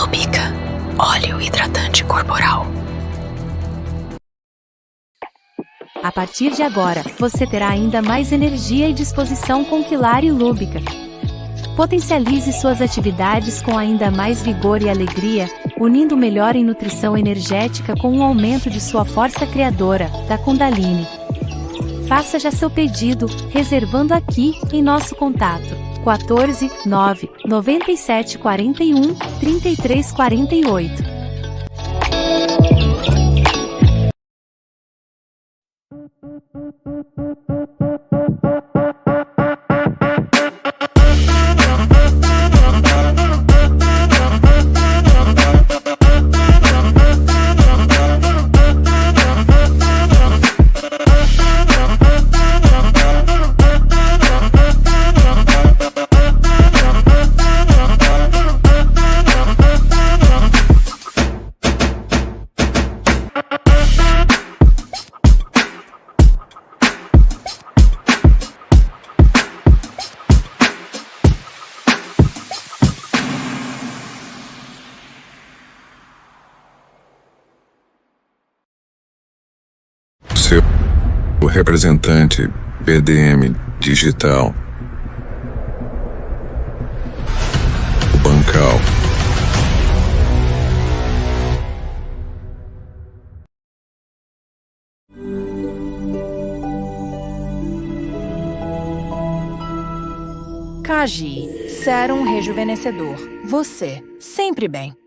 Lúbica, óleo hidratante corporal. A partir de agora, você terá ainda mais energia e disposição com Quilari Lúbica. Potencialize suas atividades com ainda mais vigor e alegria, unindo o melhor em nutrição energética com um aumento de sua força criadora, da Kundalini. Faça já seu pedido, reservando aqui, em nosso contato, 14 9 97 41 33 48. Seu representante BDM digital. Bancal. Kaji, sérum rejuvenescedor. Você, sempre bem.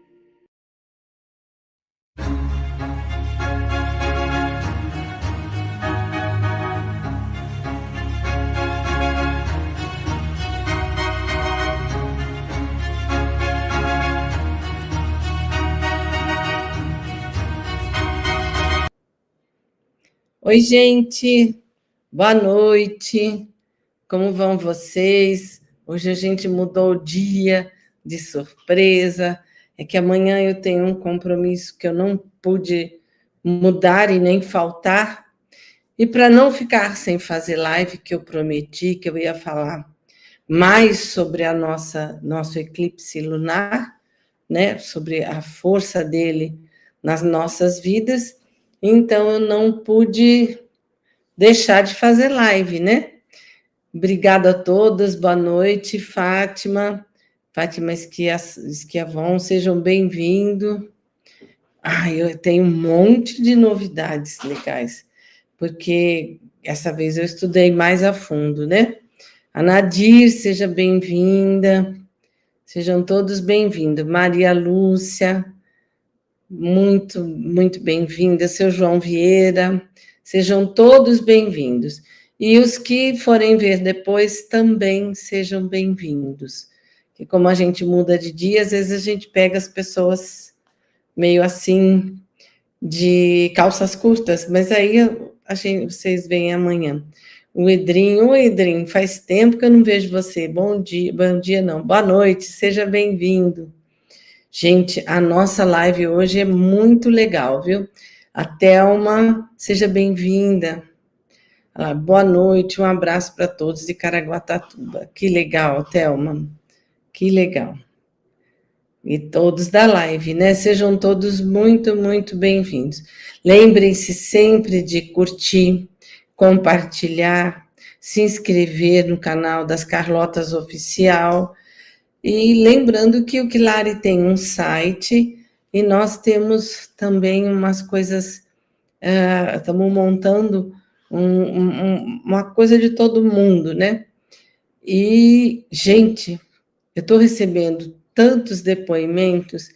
Oi, gente, boa noite, como vão vocês? Hoje a gente mudou o dia de surpresa, é que amanhã eu tenho um compromisso que eu não pude mudar e nem faltar, e para não ficar sem fazer live, que eu prometi que eu ia falar mais sobre a nosso eclipse lunar, né, sobre a força dele nas nossas vidas, então eu não pude deixar de fazer live, né? Obrigada a todas, boa noite, Fátima Esquiavon, sejam bem-vindos. Eu tenho um monte de novidades legais, porque essa vez eu estudei mais a fundo, né? A Nadir, seja bem-vinda, sejam todos bem-vindos. Maria Lúcia, muito, muito bem-vinda. Seu João Vieira, sejam todos bem-vindos. E os que forem ver depois também sejam bem-vindos. Que como a gente muda de dia, às vezes a gente pega as pessoas meio assim de calças curtas, mas aí vocês veem amanhã. Oi, Edrinho, faz tempo que eu não vejo você. Bom dia não, boa noite, seja bem-vindo. Gente, a nossa live hoje é muito legal, viu? A Thelma, seja bem-vinda. Boa noite, um abraço para todos de Caraguatatuba. Que legal, Thelma, que legal. E todos da live, né? Sejam todos muito, muito bem-vindos. Lembrem-se sempre de curtir, compartilhar, se inscrever no canal das Carlotas Oficial. E lembrando que o Quilari tem um site e nós temos também umas coisas, estamos montando uma coisa de todo mundo, né? E, gente, eu estou recebendo tantos depoimentos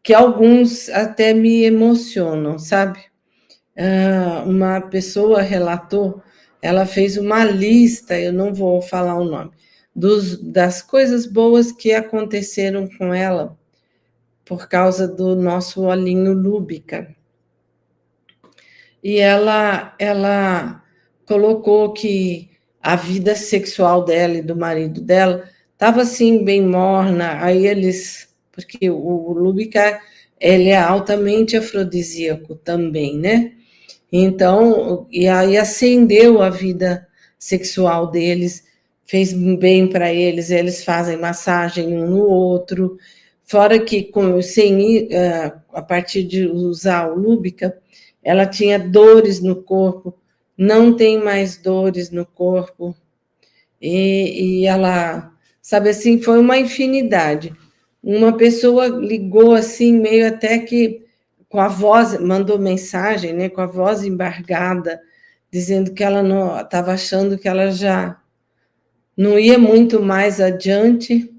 que alguns até me emocionam, sabe? Uma pessoa relatou, ela fez uma lista, eu não vou falar o nome, das coisas boas que aconteceram com ela por causa do nosso olhinho Lúbica. E ela colocou que a vida sexual dela e do marido dela estava assim, bem morna, porque o Lúbica, ele é altamente afrodisíaco também, né? Então, e aí acendeu a vida sexual deles, fez bem para eles fazem massagem um no outro, Fora que, a partir de usar o Lúbica, ela tinha dores no corpo, não tem mais dores no corpo, e ela, sabe assim, foi uma infinidade. Uma pessoa ligou assim, meio até que com a voz, mandou mensagem, né, com a voz embargada, dizendo que ela não estava achando que ela já não ia muito mais adiante,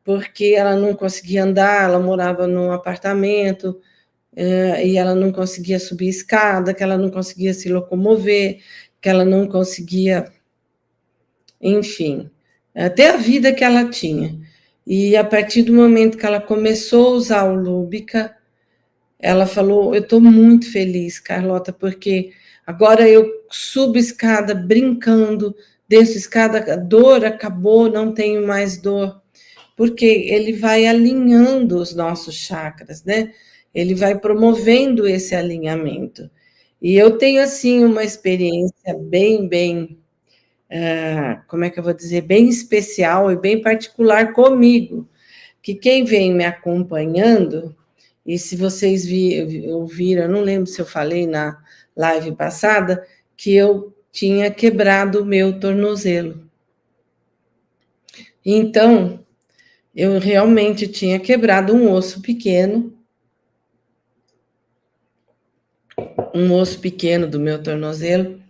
porque ela não conseguia andar, ela morava num apartamento, e ela não conseguia subir escada, que ela não conseguia se locomover, que ela não conseguia, enfim, até a vida que ela tinha. E a partir do momento que ela começou a usar o Lúbica, ela falou: eu estou muito feliz, Carlota, porque agora eu subo escada brincando, desço escada, a dor acabou, não tenho mais dor, porque ele vai alinhando os nossos chakras, né? Ele vai promovendo esse alinhamento. E eu tenho, assim, uma experiência bem, como é que eu vou dizer, bem especial e bem particular comigo, que quem vem me acompanhando, e se vocês ouviram, eu não lembro se eu falei na live passada, que eu tinha quebrado o meu tornozelo. Então, eu realmente tinha quebrado um osso pequeno do meu tornozelo,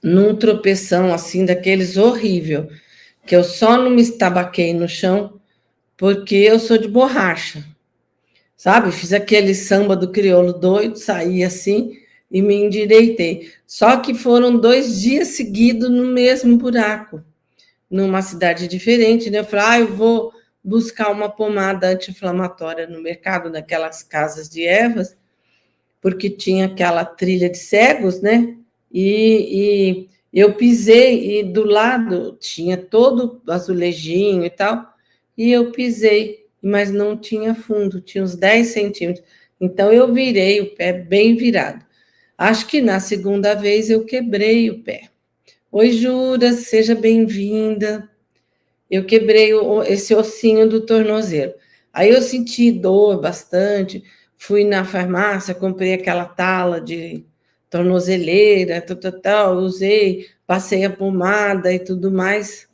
num tropeção assim, daqueles horrível, que eu só não me estabaquei no chão porque eu sou de borracha, sabe? Fiz aquele samba do crioulo doido, saí assim e me endireitei. Só que foram 2 dias seguidos no mesmo buraco, numa cidade diferente, né? Eu falei, eu vou buscar uma pomada anti-inflamatória no mercado, naquelas casas de ervas, porque tinha aquela trilha de cegos, né? E eu pisei, e do lado tinha todo azulejinho e tal, e eu pisei, mas não tinha fundo, tinha uns 10 centímetros. Então, eu virei o pé bem virado. Acho que na segunda vez eu quebrei o pé. Oi, Jura, seja bem-vinda. Eu quebrei esse ossinho do tornozelo. Aí eu senti dor bastante, fui na farmácia, comprei aquela tala de tornozeleira, tal, usei, passei a pomada e tudo mais.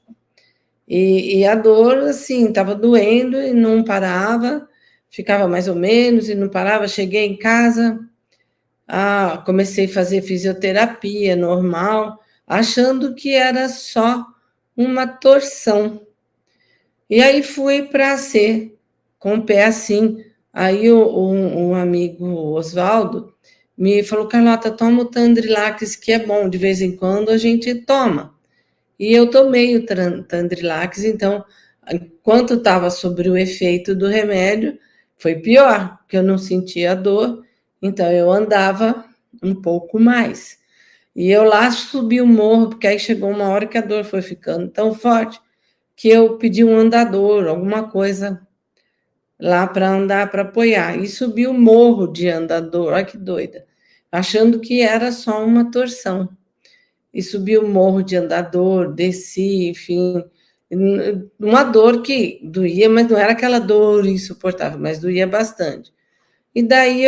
E a dor, assim, estava doendo e não parava, ficava mais ou menos e não parava. Cheguei em casa, comecei a fazer fisioterapia normal, achando que era só uma torção. E aí fui para a C, com o pé assim. Aí um amigo, Oswaldo, me falou, Carlota, toma o Tandrilax, que é bom, de vez em quando a gente toma. E eu tomei o Tandrilax, então, enquanto estava sobre o efeito do remédio, foi pior, porque eu não sentia dor, então eu andava um pouco mais. E eu lá subi o morro, porque aí chegou uma hora que a dor foi ficando tão forte, que eu pedi um andador, alguma coisa lá para andar, para apoiar. E subi o morro de andador, olha que doida, achando que era só uma torção. E subi o morro de andador, desci, enfim, uma dor que doía, mas não era aquela dor insuportável, mas doía bastante. E daí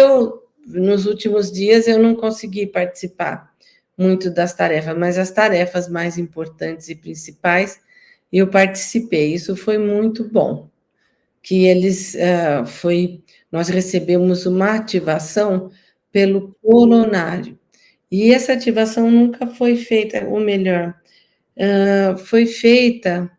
nos últimos dias, eu não consegui participar muito das tarefas, mas as tarefas mais importantes e principais, eu participei. Isso foi muito bom, que nós recebemos uma ativação pelo coronário. E essa ativação nunca foi feita, ou melhor, foi feita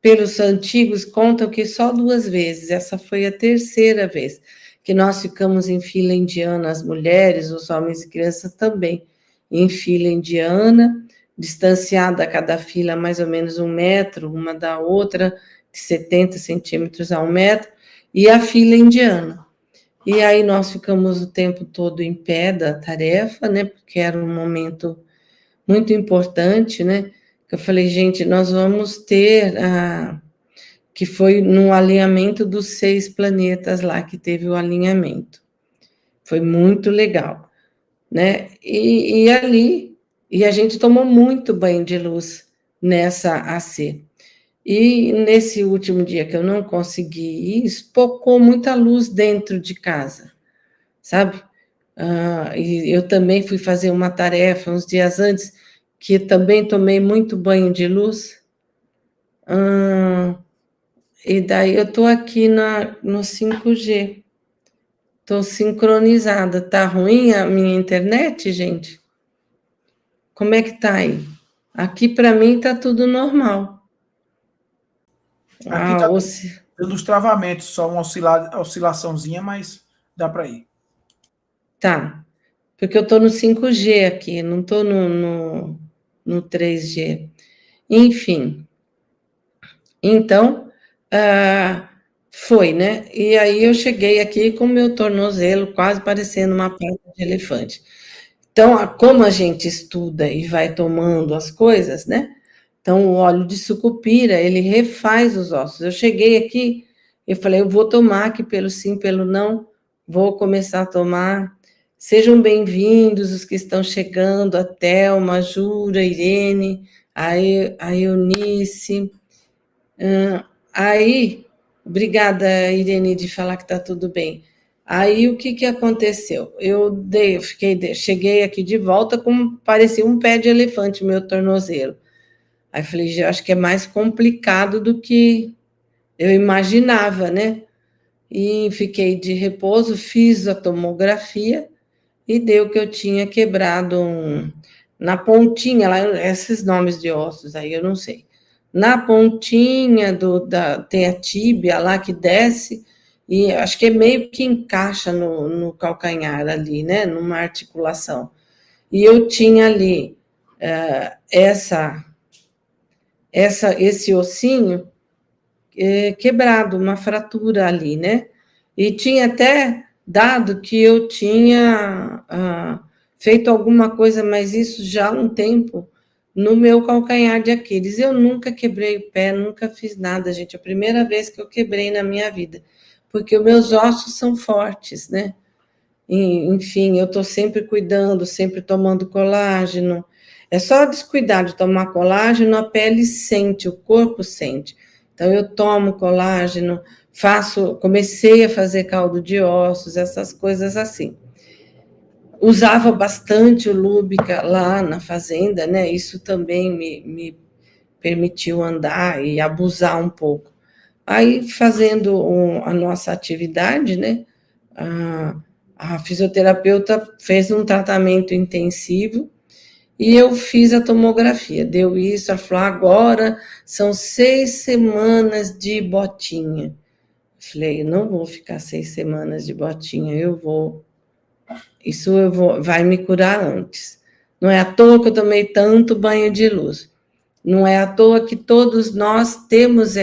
pelos antigos, contam que só 2 vezes, essa foi a terceira vez, que nós ficamos em fila indiana, as mulheres, os homens e crianças também, em fila indiana, distanciada a cada fila mais ou menos 1 metro, uma da outra, de 70 centímetros a 1 metro, e a fila indiana. E aí nós ficamos o tempo todo em pé da tarefa, né, porque era um momento muito importante, né, eu falei, gente, nós vamos ter, que foi no alinhamento dos 6 planetas lá, que teve o alinhamento. Foi muito legal, né, e ali, e a gente tomou muito banho de luz nessa AC. E nesse último dia que eu não consegui ir, espocou muita luz dentro de casa, sabe? E eu também fui fazer uma tarefa uns dias antes, que também tomei muito banho de luz. E daí eu estou aqui no 5G. Estou sincronizada. Tá ruim a minha internet, gente? Como é que tá aí? Aqui para mim tá tudo normal. Aqui tá dando os travamentos, só uma oscilaçãozinha, mas dá para ir. Tá. Porque eu estou no 5G aqui, não estou no 3G. Enfim. Então, foi, né? E aí eu cheguei aqui com o meu tornozelo quase parecendo uma pata de elefante. Então, como a gente estuda e vai tomando as coisas, né? Então, o óleo de sucupira, ele refaz os ossos. Eu cheguei aqui, eu falei, eu vou tomar aqui pelo sim, pelo não, vou começar a tomar. Sejam bem-vindos os que estão chegando, a Thelma, a Jura, a Irene, a Eunice. Aí, obrigada, Irene, de falar que está tudo bem. Aí, o que aconteceu? Cheguei aqui de volta, como parecia um pé de elefante, meu tornozelo. Aí falei, acho que é mais complicado do que eu imaginava, né? E fiquei de repouso, fiz a tomografia e deu que eu tinha quebrado na pontinha, lá, esses nomes de ossos aí eu não sei. Na pontinha tem a tíbia lá que desce, e acho que é meio que encaixa no calcanhar ali, né? Numa articulação. E eu tinha ali esse ossinho quebrado, uma fratura ali, né? E tinha até dado que eu tinha feito alguma coisa, mas isso já há um tempo, no meu calcanhar de Aquiles. Eu nunca quebrei o pé, nunca fiz nada, gente. É a primeira vez que eu quebrei na minha vida, porque os meus ossos são fortes, né? Enfim, eu estou sempre cuidando, sempre tomando colágeno. É só descuidar de tomar colágeno, a pele sente, o corpo sente. Então, eu tomo colágeno, comecei a fazer caldo de ossos, essas coisas assim. Usava bastante o Lúbica lá na fazenda, né? Isso também me permitiu andar e abusar um pouco. Aí, fazendo a nossa atividade, né? A fisioterapeuta fez um tratamento intensivo e eu fiz a tomografia. Deu isso, ela falou, agora são 6 semanas de botinha. Falei, não vou ficar 6 semanas de botinha, vai me curar antes. Não é à toa que eu tomei tanto banho de luz. Não é à toa que todos nós temos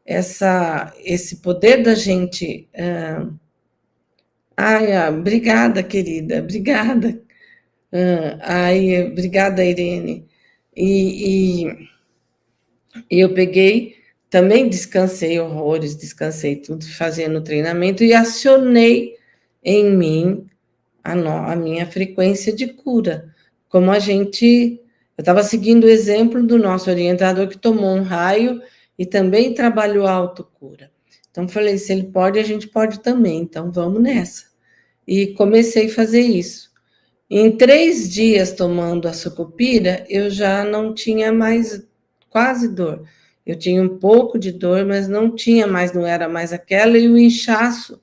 esse poder da gente... obrigada, querida, obrigada. Obrigada, Irene. E eu peguei, também descansei horrores, descansei tudo, fazendo treinamento e acionei em mim a minha frequência de cura. Como eu estava seguindo o exemplo do nosso orientador que tomou um raio e também trabalhou a autocura. Então, falei, se ele pode, a gente pode também, então vamos nessa. E comecei a fazer isso. Em 3 dias tomando a sucupira, eu já não tinha mais quase dor. Eu tinha um pouco de dor, mas não era mais aquela, e o inchaço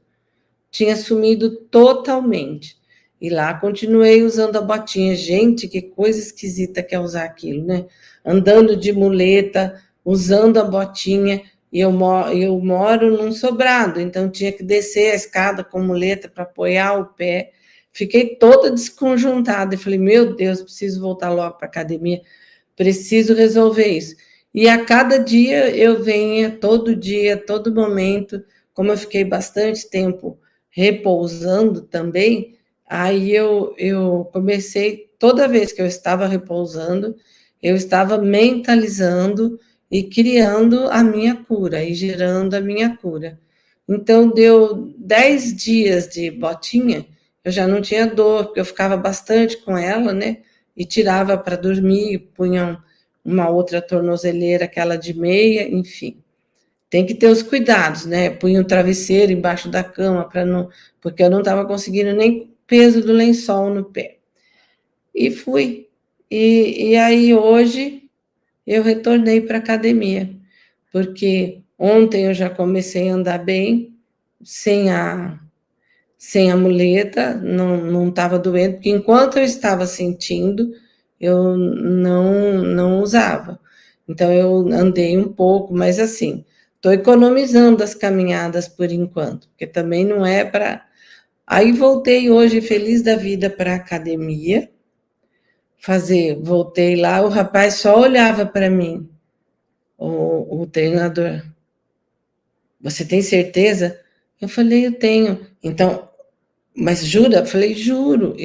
tinha sumido totalmente. E lá continuei usando a botinha. Gente, que coisa esquisita que é usar aquilo, né? Andando de muleta, usando a botinha, e eu moro num sobrado, então tinha que descer a escada com muleta para apoiar o pé. Fiquei toda desconjuntada e falei, meu Deus, preciso voltar logo para a academia, preciso resolver isso. E a cada dia eu venha, todo dia, todo momento, como eu fiquei bastante tempo repousando também, aí eu comecei, toda vez que eu estava repousando, eu estava mentalizando e criando a minha cura, e gerando a minha cura. Então, deu 10 dias de botinha, eu já não tinha dor, porque eu ficava bastante com ela, né? E tirava para dormir, punha uma outra tornozeleira, aquela de meia, enfim. Tem que ter os cuidados, né? Punha um travesseiro embaixo da cama para não, porque eu não estava conseguindo nem o peso do lençol no pé. E fui. E aí hoje eu retornei para a academia, porque ontem eu já comecei a andar bem, sem a muleta, não estava doendo, porque enquanto eu estava sentindo, eu não usava. Então eu andei um pouco, mas assim, estou economizando as caminhadas por enquanto, porque também não é para... Aí voltei hoje feliz da vida para a academia, voltei lá, o rapaz só olhava para mim, o treinador. Você tem certeza? Eu falei, eu tenho. Então, mas jura? Eu falei, juro.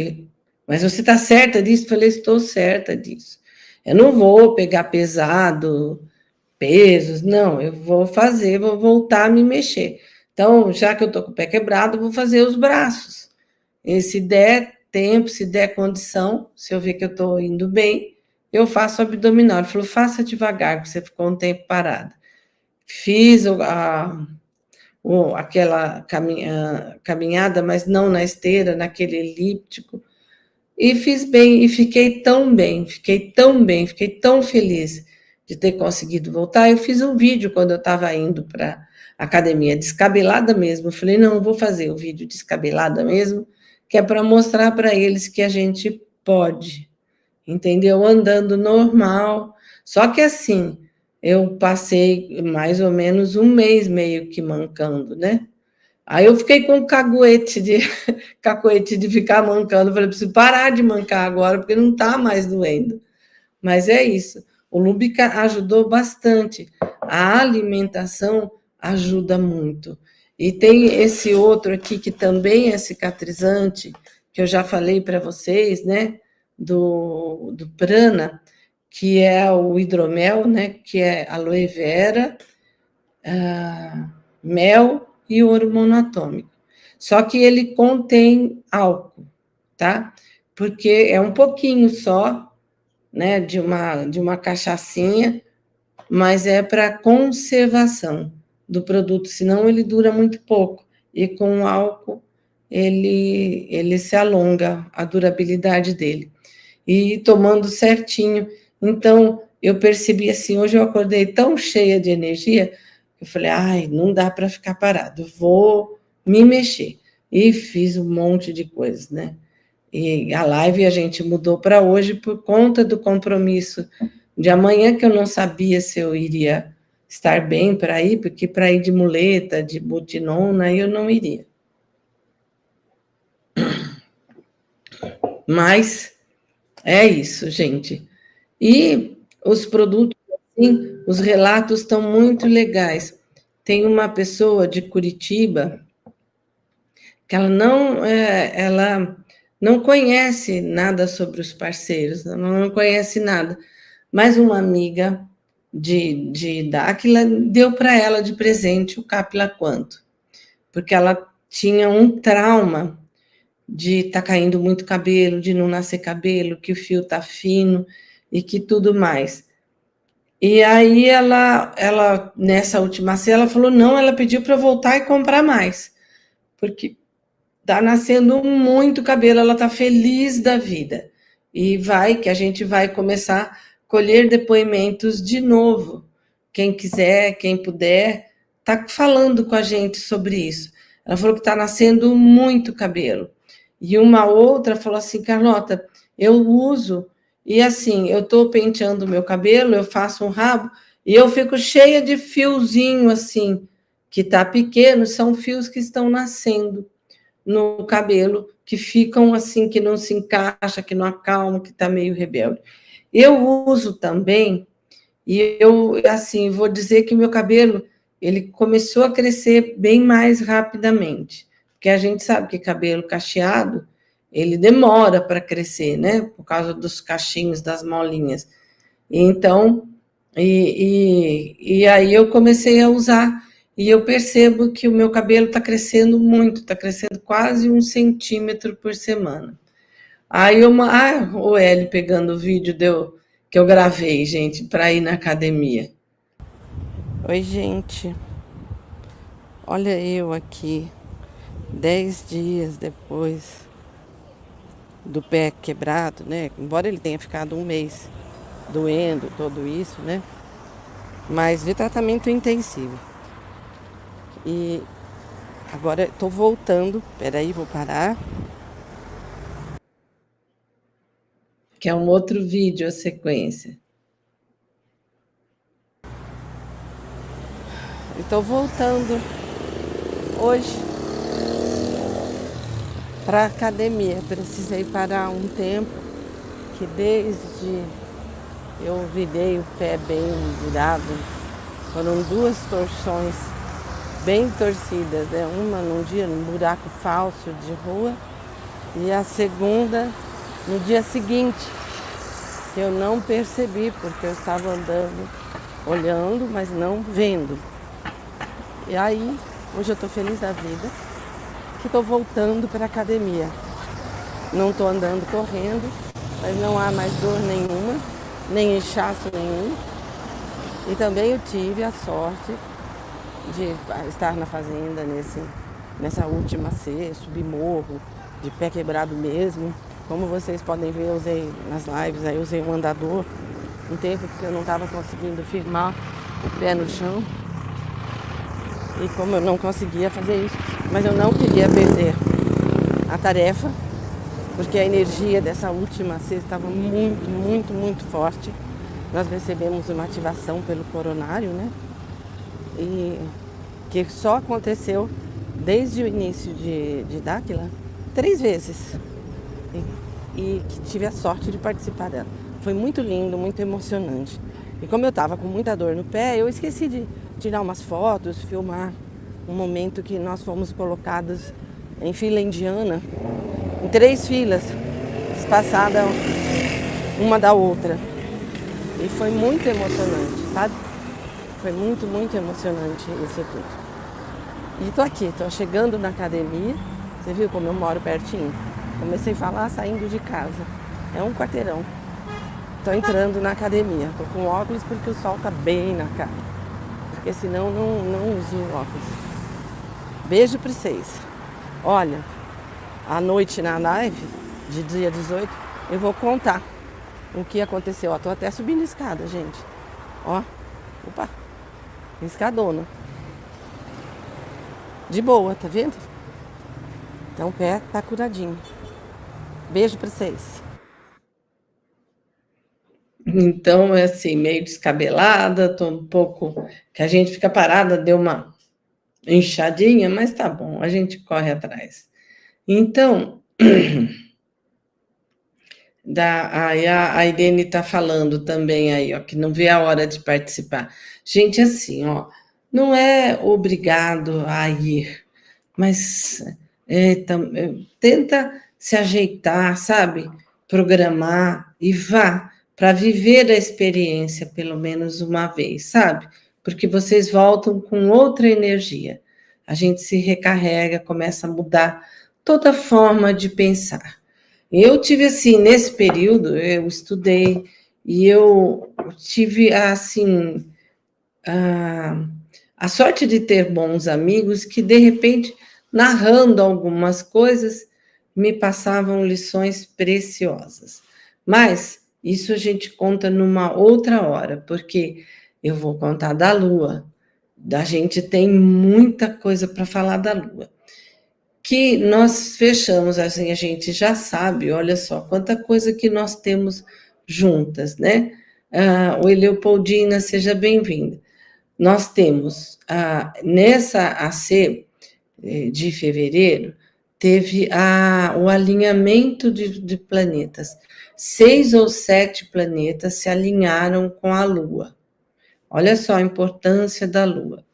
Mas você está certa disso? Eu falei, estou certa disso. Eu não vou pegar pesado, pesos, não, eu vou voltar a me mexer. Então, já que eu estou com o pé quebrado, vou fazer os braços. E se der tempo, se der condição, se eu ver que eu estou indo bem, eu faço abdominal. Ele falou, faça devagar, porque você ficou um tempo parada. Fiz aquela caminhada, mas não na esteira, naquele elíptico, e fiz bem, e fiquei tão bem, fiquei tão feliz de ter conseguido voltar. Eu fiz um vídeo quando eu estava indo para a academia, descabelada mesmo. Eu falei, não, eu vou fazer o vídeo descabelada mesmo, que é para mostrar para eles que a gente pode, entendeu? Andando normal. Só que assim, eu passei mais ou menos um mês meio que mancando, né? Aí eu fiquei com cacuete de ficar mancando. Falei, preciso parar de mancar agora, porque não está mais doendo. Mas é isso. O Lúbica ajudou bastante. A alimentação ajuda muito. E tem esse outro aqui que também é cicatrizante, que eu já falei para vocês, né? Do Prana, que é o hidromel, né? Que é aloe vera, mel e o hormônio atômico. Só que ele contém álcool, tá? Porque é um pouquinho só, né? De uma cachaçinha, mas é para conservação do produto, senão ele dura muito pouco. E com o álcool, ele se alonga a durabilidade dele. E tomando certinho. Então, eu percebi assim, hoje eu acordei tão cheia de energia, eu falei, ai, não dá para ficar parado, vou me mexer. E fiz um monte de coisas, né? E a live a gente mudou para hoje por conta do compromisso de amanhã, que eu não sabia se eu iria estar bem para ir, porque para ir de muleta, de butinona, eu não iria. Mas é isso, gente. E os produtos, assim, os relatos estão muito legais. Tem uma pessoa de Curitiba que ela não conhece nada sobre os parceiros, ela não conhece nada, mas uma amiga de Dáquila deu para ela de presente o Capila Quanto, porque ela tinha um trauma de estar caindo muito cabelo, de não nascer cabelo, que o fio está fino e que tudo mais. E aí ela nessa última ceia, ela falou, não, ela pediu para voltar e comprar mais, porque está nascendo muito cabelo, ela está feliz da vida. E que a gente vai começar a colher depoimentos de novo. Quem quiser, quem puder, está falando com a gente sobre isso. Ela falou que está nascendo muito cabelo. E uma outra falou assim, Carlota, eu uso, e assim, eu estou penteando o meu cabelo, eu faço um rabo, e eu fico cheia de fiozinho, assim, que está pequeno, são fios que estão nascendo no cabelo, que ficam assim, que não se encaixa, que não acalma, que está meio rebelde. Eu uso também, e eu, assim, vou dizer que meu cabelo, ele começou a crescer bem mais rapidamente, porque a gente sabe que cabelo cacheado, ele demora para crescer, né? Por causa dos cachinhos, das molinhas. Então, e aí eu comecei a usar, e eu percebo que o meu cabelo está crescendo muito, está crescendo quase 1 centímetro por semana. Aí o Hélio pegando o vídeo que eu gravei, gente, para ir na academia. Oi, gente. Olha eu aqui, 10 dias depois do pé quebrado, né? Embora ele tenha ficado um mês doendo, tudo isso, né? Mas de tratamento intensivo. E agora estou voltando. Peraí, vou parar. Que é um outro vídeo, a sequência. Estou voltando hoje para academia. Precisei parar um tempo, que desde eu virei o pé bem virado, foram 2 torções bem torcidas, né? Uma num dia num buraco falso de rua e a segunda no dia seguinte, que eu não percebi porque eu estava andando, olhando, mas não vendo. E aí, hoje eu estou feliz da vida, que estou voltando para a academia. Não estou andando correndo, mas não há mais dor nenhuma, nem inchaço nenhum. E também eu tive a sorte de estar na fazenda nessa última subir morro, de pé quebrado mesmo. Como vocês podem ver, eu usei nas lives, aí eu usei um andador, um tempo porque eu não estava conseguindo firmar o pé no chão. E como eu não conseguia fazer isso, mas eu não queria perder a tarefa, porque a energia dessa última sexta estava muito, muito, muito forte. Nós recebemos uma ativação pelo coronário, né? E que só aconteceu desde o início de Dáquila 3 vezes. E que tive a sorte de participar dela. Foi muito lindo, muito emocionante. E como eu estava com muita dor no pé, eu esqueci de tirar umas fotos, filmar um momento que nós fomos colocados em fila indiana, em 3 filas, espaçadas uma da outra. E foi muito emocionante, sabe? Foi muito, muito emocionante isso tudo. E tô aqui, tô chegando na academia. Você viu como eu moro pertinho? Comecei a falar saindo de casa. É um quarteirão. Tô entrando na academia. Tô com óculos porque o sol tá bem na cara. Porque senão não uso óculos. Beijo pra vocês. Olha, à noite na live, de dia 18, eu vou contar o que aconteceu. Ó, tô até subindo escada, gente. Ó, opa, escadona. De boa, tá vendo? Então o pé tá curadinho. Beijo pra vocês. Então, é assim, meio descabelada, tô um pouco... Que a gente fica parada, deu uma inchadinha, mas tá bom, a gente corre atrás. Então, a Irene está falando também aí, ó, que não vê a hora de participar. Gente, assim, ó, não é obrigado a ir, mas tenta se ajeitar, sabe? Programar e vá para viver a experiência pelo menos uma vez, sabe? Porque vocês voltam com outra energia. A gente se recarrega, começa a mudar toda a forma de pensar. Eu tive, assim, nesse período, eu estudei e eu tive, assim, a sorte de ter bons amigos que, de repente, narrando algumas coisas, me passavam lições preciosas. Mas isso a gente conta numa outra hora, porque eu vou contar da Lua. A gente tem muita coisa para falar da Lua. Que nós fechamos, assim, a gente já sabe, olha só, quanta coisa que nós temos juntas, né? Oi, Leopoldina, seja bem-vinda. Nós temos, nessa AC de fevereiro, teve o alinhamento de planetas. 6 ou 7 planetas se alinharam com a Lua. Olha só a importância da Lua.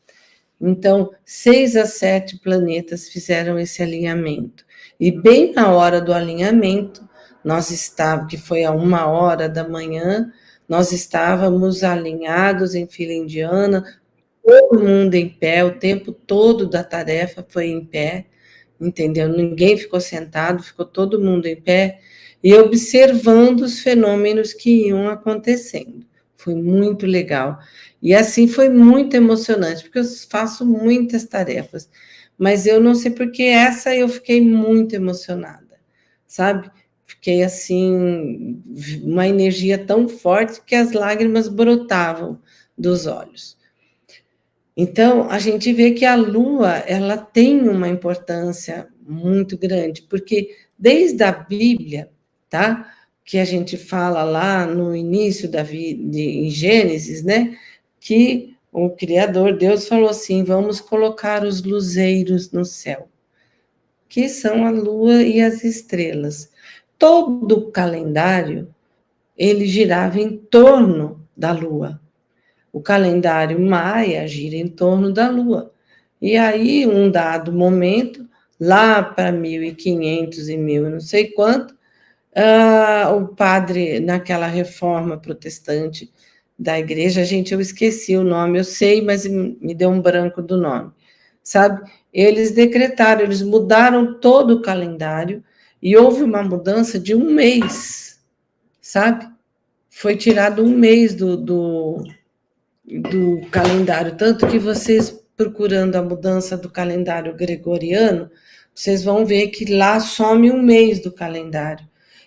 Então, 6 a 7 planetas fizeram esse alinhamento. E bem na hora do alinhamento, que foi a 1h da manhã, nós estávamos alinhados em fila indiana, todo mundo em pé, o tempo todo da tarefa foi em pé, entendeu? Ninguém ficou sentado, ficou todo mundo em pé. e observando os fenômenos que iam acontecendo. Foi muito legal. E assim foi muito emocionante, porque eu faço muitas tarefas, mas eu não sei porque essa eu fiquei muito emocionada, sabe? Fiquei assim, uma energia tão forte que as lágrimas brotavam dos olhos. Então, a gente vê que a Lua, ela tem uma importância muito grande, porque desde a Bíblia, tá? Que a gente fala lá no início da vida, em Gênesis, né? Que o Criador, Deus, falou assim: vamos colocar os luzeiros no céu, que são a Lua e as estrelas. Todo o calendário, ele girava em torno da Lua. O calendário maia gira em torno da Lua. E aí, um dado momento, lá para 1500 e 1000 não sei quanto, o padre, naquela reforma protestante da igreja, gente, eu esqueci o nome, eu sei, mas me deu um branco do nome, sabe? Eles decretaram, eles mudaram todo o calendário e houve uma mudança de um mês, sabe? Foi tirado um mês do calendário, tanto que vocês procurando a mudança do calendário gregoriano, vocês vão ver que lá some um mês do calendário,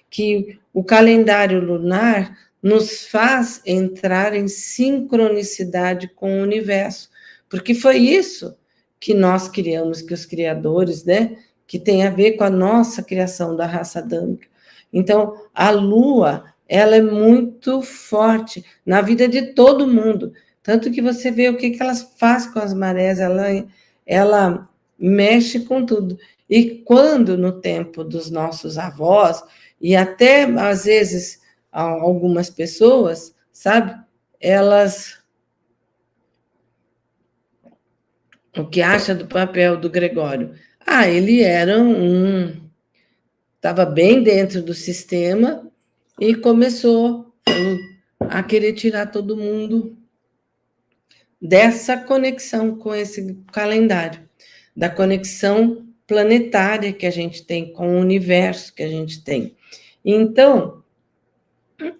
que o calendário lunar nos faz entrar em sincronicidade com o universo, porque foi isso que nós criamos, que os criadores, né, que tem a ver com a nossa criação da raça adâmica. Então, a Lua, ela é muito forte na vida de todo mundo. Tanto que você vê o que ela faz com as marés, ela mexe com tudo. E quando no tempo dos nossos avós, e até às vezes algumas pessoas, sabe, elas. O que acha do papel do Gregório? Ele era estava bem dentro do sistema e começou a querer tirar todo mundo dessa conexão com esse calendário, da conexão planetária que a gente tem com o universo que a gente tem. Então,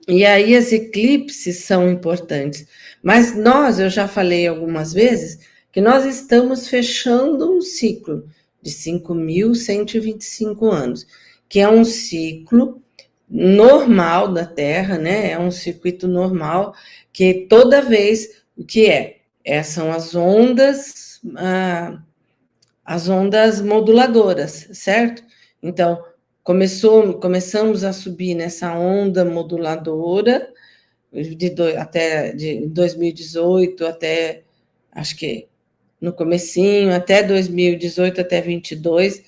e aí as eclipses são importantes, mas eu já falei algumas vezes, que nós estamos fechando um ciclo de 5.125 anos, que é um ciclo normal da Terra, né? É um circuito normal, que toda vez, o que são as ondas moduladoras, certo? Então, começamos a subir nessa onda moduladora até de 2018 até, acho que no comecinho, até 2018 até 22,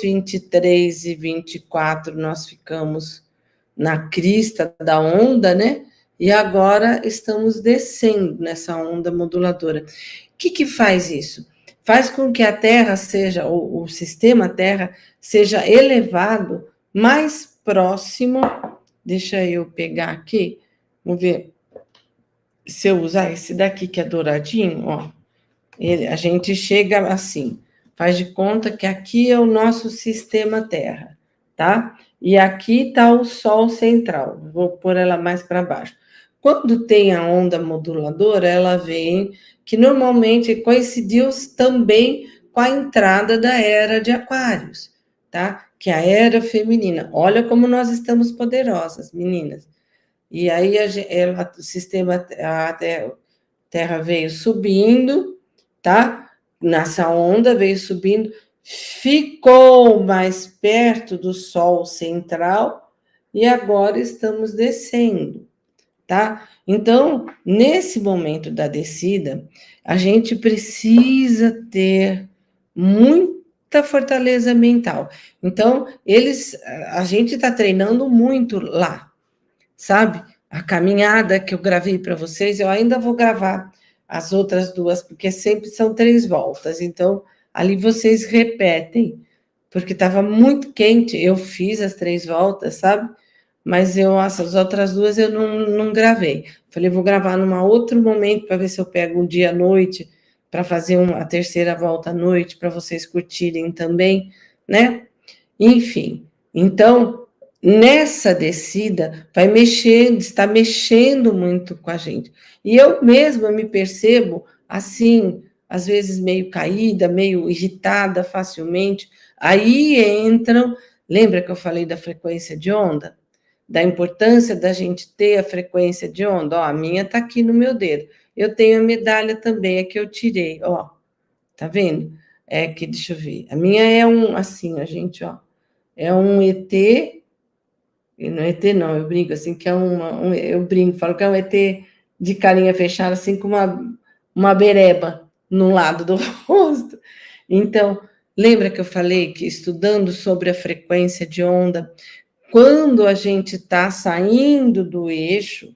23 e 24 nós ficamos na crista da onda, né? E agora estamos descendo nessa onda moduladora. O que faz isso? Faz com que a Terra seja, o sistema Terra, seja elevado mais próximo. Deixa eu pegar aqui, vamos ver se eu usar esse daqui que é douradinho, ó. A gente chega assim, faz de conta que aqui é o nosso sistema Terra, tá? E aqui está o Sol central, vou pôr ela mais para baixo. Quando tem a onda moduladora, ela vem, que normalmente coincidiu também com a entrada da era de Aquários, tá? Que é a era feminina. Olha como nós estamos poderosas, meninas. E aí o sistema, a Terra veio subindo, tá? Nessa onda veio subindo, ficou mais perto do Sol central e agora estamos descendo. Tá? Então, nesse momento da descida, a gente precisa ter muita fortaleza mental. Então, a gente está treinando muito lá, sabe? A caminhada que eu gravei para vocês, eu ainda vou gravar as outras duas, porque sempre são 3 voltas. Então, ali vocês repetem, porque estava muito quente, eu fiz as 3 voltas, sabe? Mas as outras 2 eu não gravei. Falei, vou gravar num outro momento para ver se eu pego um dia à noite para fazer a terceira volta à noite para vocês curtirem também, né? Enfim, então nessa descida, vai mexendo, está mexendo muito com a gente. E eu mesma me percebo assim, às vezes meio caída, meio irritada facilmente. Aí entram, lembra que eu falei da frequência de onda? Da importância da gente ter a frequência de onda? Ó, a minha está aqui no meu dedo. Eu tenho a medalha também, é que eu tirei, ó. Tá vendo? É que, deixa eu ver. A minha é assim, a gente, ó. É um ET. E não é ET, não, eu brinco assim, que é eu brinco, falo que é um ET de carinha fechada, assim, com uma bereba no lado do rosto. Então, lembra que eu falei que estudando sobre a frequência de onda, quando a gente está saindo do eixo,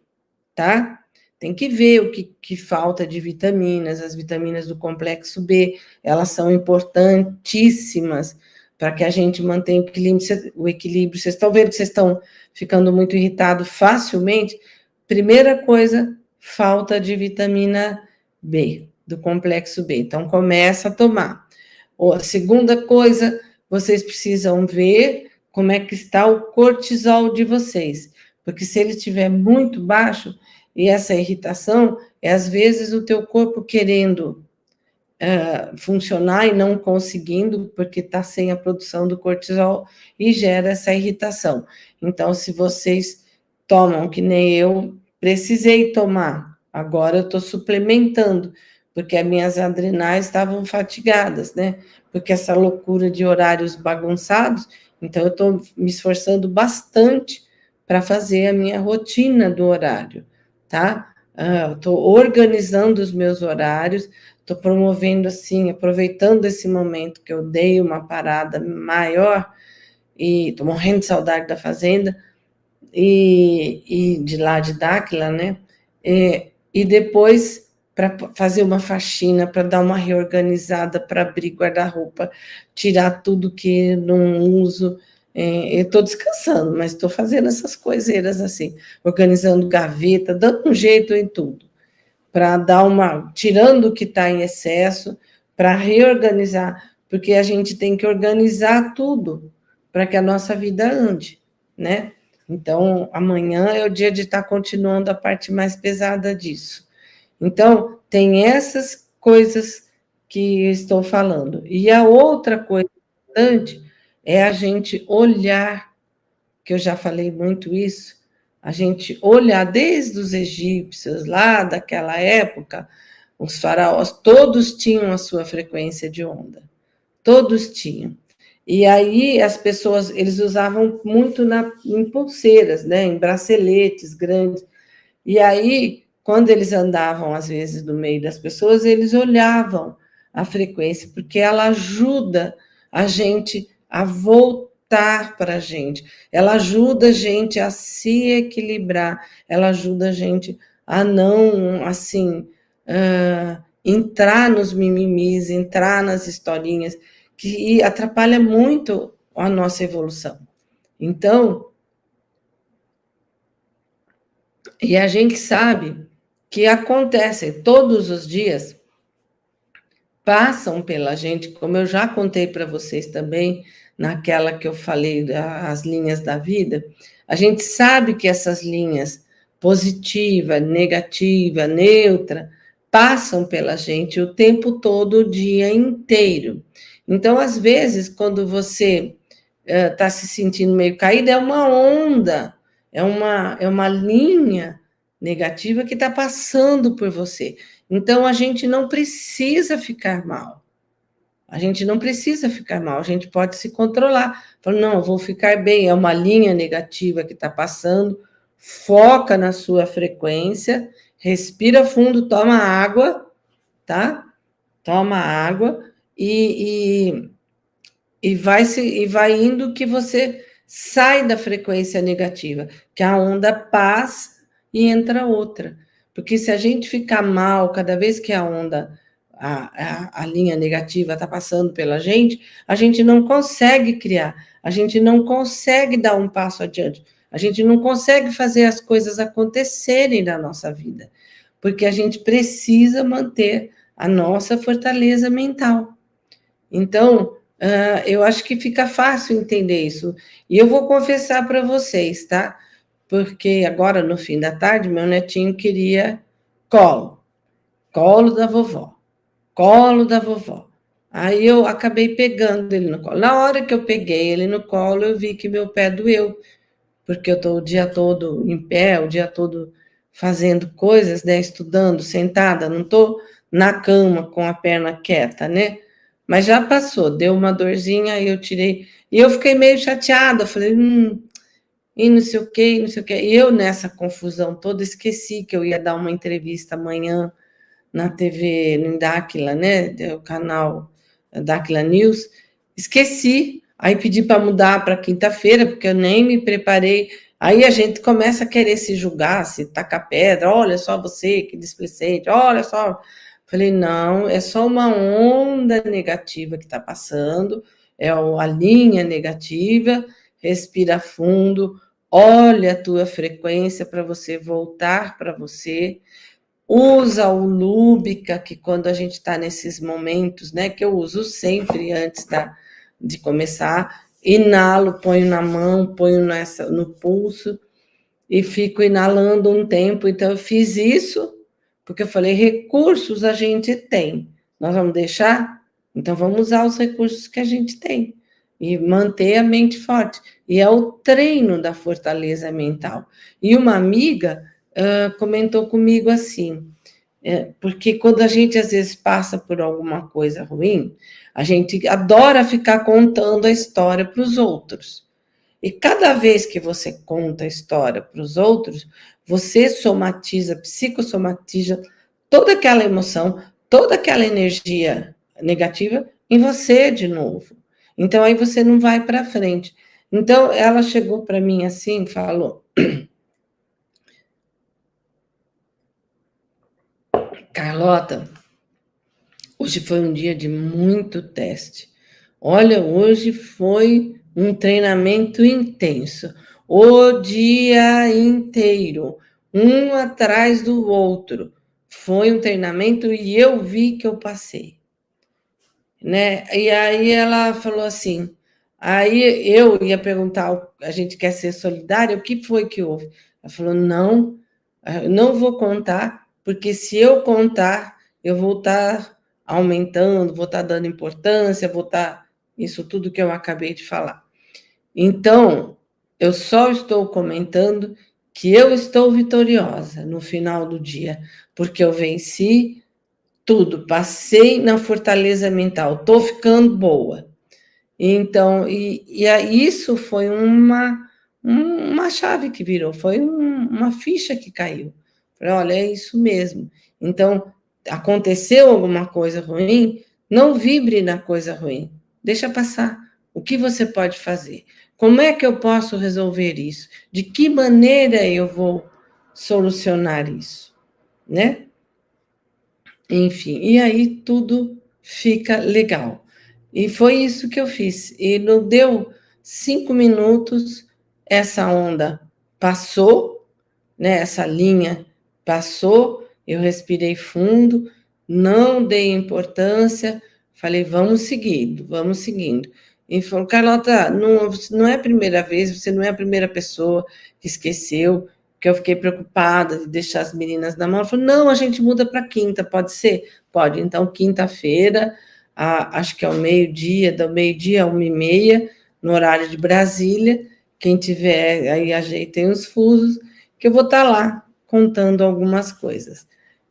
tá? Tem que ver o que falta de vitaminas, as vitaminas do complexo B, elas são importantíssimas para que a gente mantenha o equilíbrio. Vocês estão vendo que vocês estão ficando muito irritados facilmente? Primeira coisa, falta de vitamina B, do complexo B. Então, começa a tomar. A segunda coisa, vocês precisam ver como é que está o cortisol de vocês, porque se ele estiver muito baixo, e essa irritação é, às vezes, o teu corpo querendo funcionar e não conseguindo, porque está sem a produção do cortisol e gera essa irritação. Então, se vocês tomam, que nem eu precisei tomar, agora eu estou suplementando, porque as minhas adrenais estavam fatigadas, né? Porque essa loucura de horários bagunçados, então eu estou me esforçando bastante para fazer a minha rotina do horário, tá? Estou organizando os meus horários, estou promovendo assim, aproveitando esse momento que eu dei uma parada maior, e estou morrendo de saudade da fazenda, e de lá de Dáquila, né? E depois para fazer uma faxina, para dar uma reorganizada, para abrir guarda-roupa, tirar tudo que não uso. Eu estou descansando, mas estou fazendo essas coiseiras assim, organizando gaveta, dando um jeito em tudo, para dar tirando o que está em excesso, para reorganizar, porque a gente tem que organizar tudo para que a nossa vida ande, né? Então, amanhã é o dia de estar continuando a parte mais pesada disso. Então, tem essas coisas que estou falando. E a outra coisa importante é a gente olhar, que eu já falei muito isso, a gente olhar desde os egípcios, lá daquela época, os faraós, todos tinham a sua frequência de onda. Todos tinham. E aí as pessoas, eles usavam muito em pulseiras, né, em braceletes grandes. E aí, quando eles andavam, às vezes, no meio das pessoas, eles olhavam a frequência, porque ela ajuda a gente a voltar para a gente. Ela ajuda a gente a se equilibrar, ela ajuda a gente a não, assim, entrar nos mimimis, entrar nas historinhas, que atrapalha muito a nossa evolução. Então, e a gente sabe que acontece todos os dias, passam pela gente, como eu já contei para vocês também, naquela que eu falei, as linhas da vida, a gente sabe que essas linhas, positiva, negativa, neutra, passam pela gente o tempo todo, o dia inteiro. Então, às vezes, quando você está se sentindo meio caído, é uma onda, é uma linha negativa que está passando por você. Então, a gente não precisa ficar mal. A gente não precisa ficar mal, a gente pode se controlar. Fala, não, eu vou ficar bem, é uma linha negativa que está passando, foca na sua frequência, respira fundo, toma água, tá? Toma água e vai indo que você sai da frequência negativa, que a onda passa e entra outra. Porque se a gente ficar mal cada vez que a onda, a linha negativa está passando pela gente, a gente não consegue criar, a gente não consegue dar um passo adiante, a gente não consegue fazer as coisas acontecerem na nossa vida, porque a gente precisa manter a nossa fortaleza mental. Então, eu acho que fica fácil entender isso. E eu vou confessar para vocês, tá? Porque agora, no fim da tarde, meu netinho queria colo. Colo da vovó. Colo da vovó. Aí eu acabei pegando ele no colo. Na hora que eu peguei ele no colo, eu vi que meu pé doeu, porque eu estou o dia todo em pé, o dia todo fazendo coisas, né, estudando, sentada, não estou na cama com a perna quieta, né? Mas já passou, deu uma dorzinha, aí eu tirei. E eu fiquei meio chateada, falei, e não sei o quê, não sei o quê. E eu, nessa confusão toda, esqueci que eu ia dar uma entrevista amanhã na TV, no Dáquila, né? O canal Dáquila News. Esqueci. Aí pedi para mudar para quinta-feira, porque eu nem me preparei. Aí a gente começa a querer se julgar, se tacar pedra. Olha só você, que displicente. Olha só. Falei, não, é só uma onda negativa que está passando. É a linha negativa. Respira fundo. Olha a tua frequência para você voltar para você. Usa o Lúbica, que quando a gente está nesses momentos, né, que eu uso sempre antes de começar, inalo, ponho na mão, ponho no pulso e fico inalando um tempo. Então, eu fiz isso, porque eu falei, recursos a gente tem. Nós vamos deixar? Então, vamos usar os recursos que a gente tem e manter a mente forte. E é o treino da fortaleza mental. E uma amiga comentou comigo assim, porque quando a gente às vezes passa por alguma coisa ruim, a gente adora ficar contando a história para os outros. E cada vez que você conta a história para os outros, você somatiza, psicossomatiza toda aquela emoção, toda aquela energia negativa em você de novo. Então aí você não vai para frente. Então ela chegou para mim assim, falou: Carlota, hoje foi um dia de muito teste. Olha, hoje foi um treinamento intenso. O dia inteiro, um atrás do outro. Foi um treinamento e eu vi que eu passei. Né? E aí ela falou assim, aí eu ia perguntar, a gente quer ser solidária, o que foi que houve? Ela falou, não, eu não vou contar, porque se eu contar, eu vou estar aumentando, vou estar dando importância, vou estar... Isso tudo que eu acabei de falar. Então, eu só estou comentando que eu estou vitoriosa no final do dia, porque eu venci tudo, passei na fortaleza mental, estou ficando boa. Então, isso foi uma chave que virou, foi uma ficha que caiu. Falei, olha, é isso mesmo. Então, aconteceu alguma coisa ruim, não vibre na coisa ruim, deixa passar. O que você pode fazer? Como é que eu posso resolver isso? De que maneira eu vou solucionar isso? Né? Enfim, e aí tudo fica legal. E foi isso que eu fiz. E não deu 5 minutos, essa onda passou, né? Essa linha passou, eu respirei fundo, não dei importância, falei, vamos seguindo, vamos seguindo. E falou, Carlota, não é a primeira vez, você não é a primeira pessoa que esqueceu, que eu fiquei preocupada de deixar as meninas na mão. Ela falou, não, a gente muda para quinta, pode ser? Pode. Então, quinta-feira, acho que é ao meio-dia, do meio-dia a 1h30, no horário de Brasília, quem tiver, aí ajeitem os fusos, que eu vou estar lá contando algumas coisas.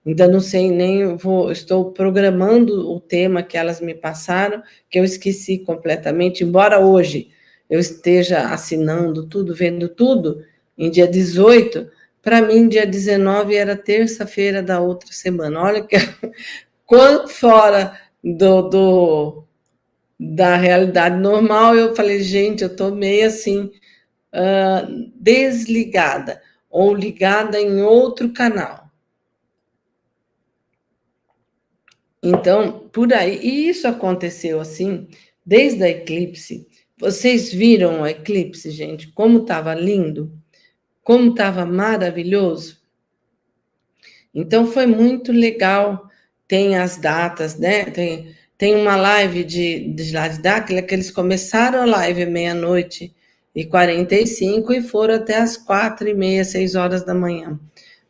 Ainda não sei nem, estou programando o tema que elas me passaram, que eu esqueci completamente, embora hoje eu esteja assinando tudo, vendo tudo, em dia 18, para mim, dia 19 era terça-feira da outra semana. Olha que quando fora da realidade normal, eu falei, gente, eu estou meio assim, desligada, ou ligada em outro canal. Então, por aí, e isso aconteceu assim, desde a eclipse. Vocês viram o eclipse, gente? Como estava lindo? Como estava maravilhoso. Então, foi muito legal. Tem as datas, né? Tem uma live de lá de Dáquila que eles começaram a live meia-noite e 45 e foram até as 4h30, 6 horas da manhã,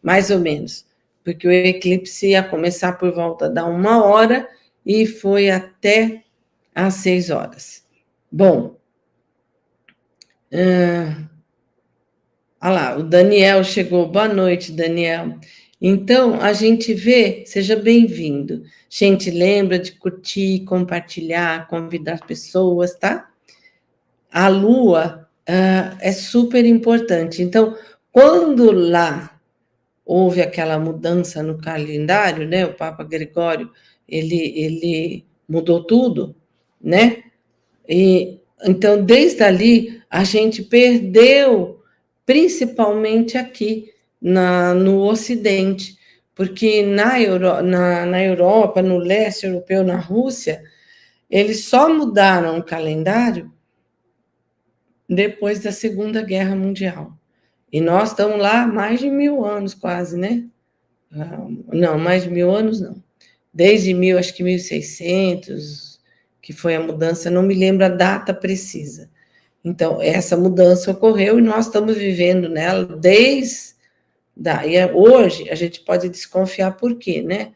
mais ou menos, porque o eclipse ia começar por volta da 1h e foi até às 6 horas. Bom, olha lá, o Daniel chegou. Boa noite, Daniel. Então, a gente vê, seja bem-vindo. Gente, lembra de curtir, compartilhar, convidar pessoas, tá? A Lua é super importante. Então, quando lá houve aquela mudança no calendário, né? O Papa Gregório, ele mudou tudo, né? E então, desde ali, a gente perdeu, principalmente aqui no Ocidente, porque na Europa, no leste europeu, na Rússia, eles só mudaram o calendário depois da Segunda Guerra Mundial. E nós estamos lá há mais de 1000 anos, quase, né? Não, mais de 1000 anos não. Desde acho que 1600, que foi a mudança, não me lembro a data precisa. Então, essa mudança ocorreu e nós estamos vivendo nela desde... hoje, a gente pode desconfiar por quê, né?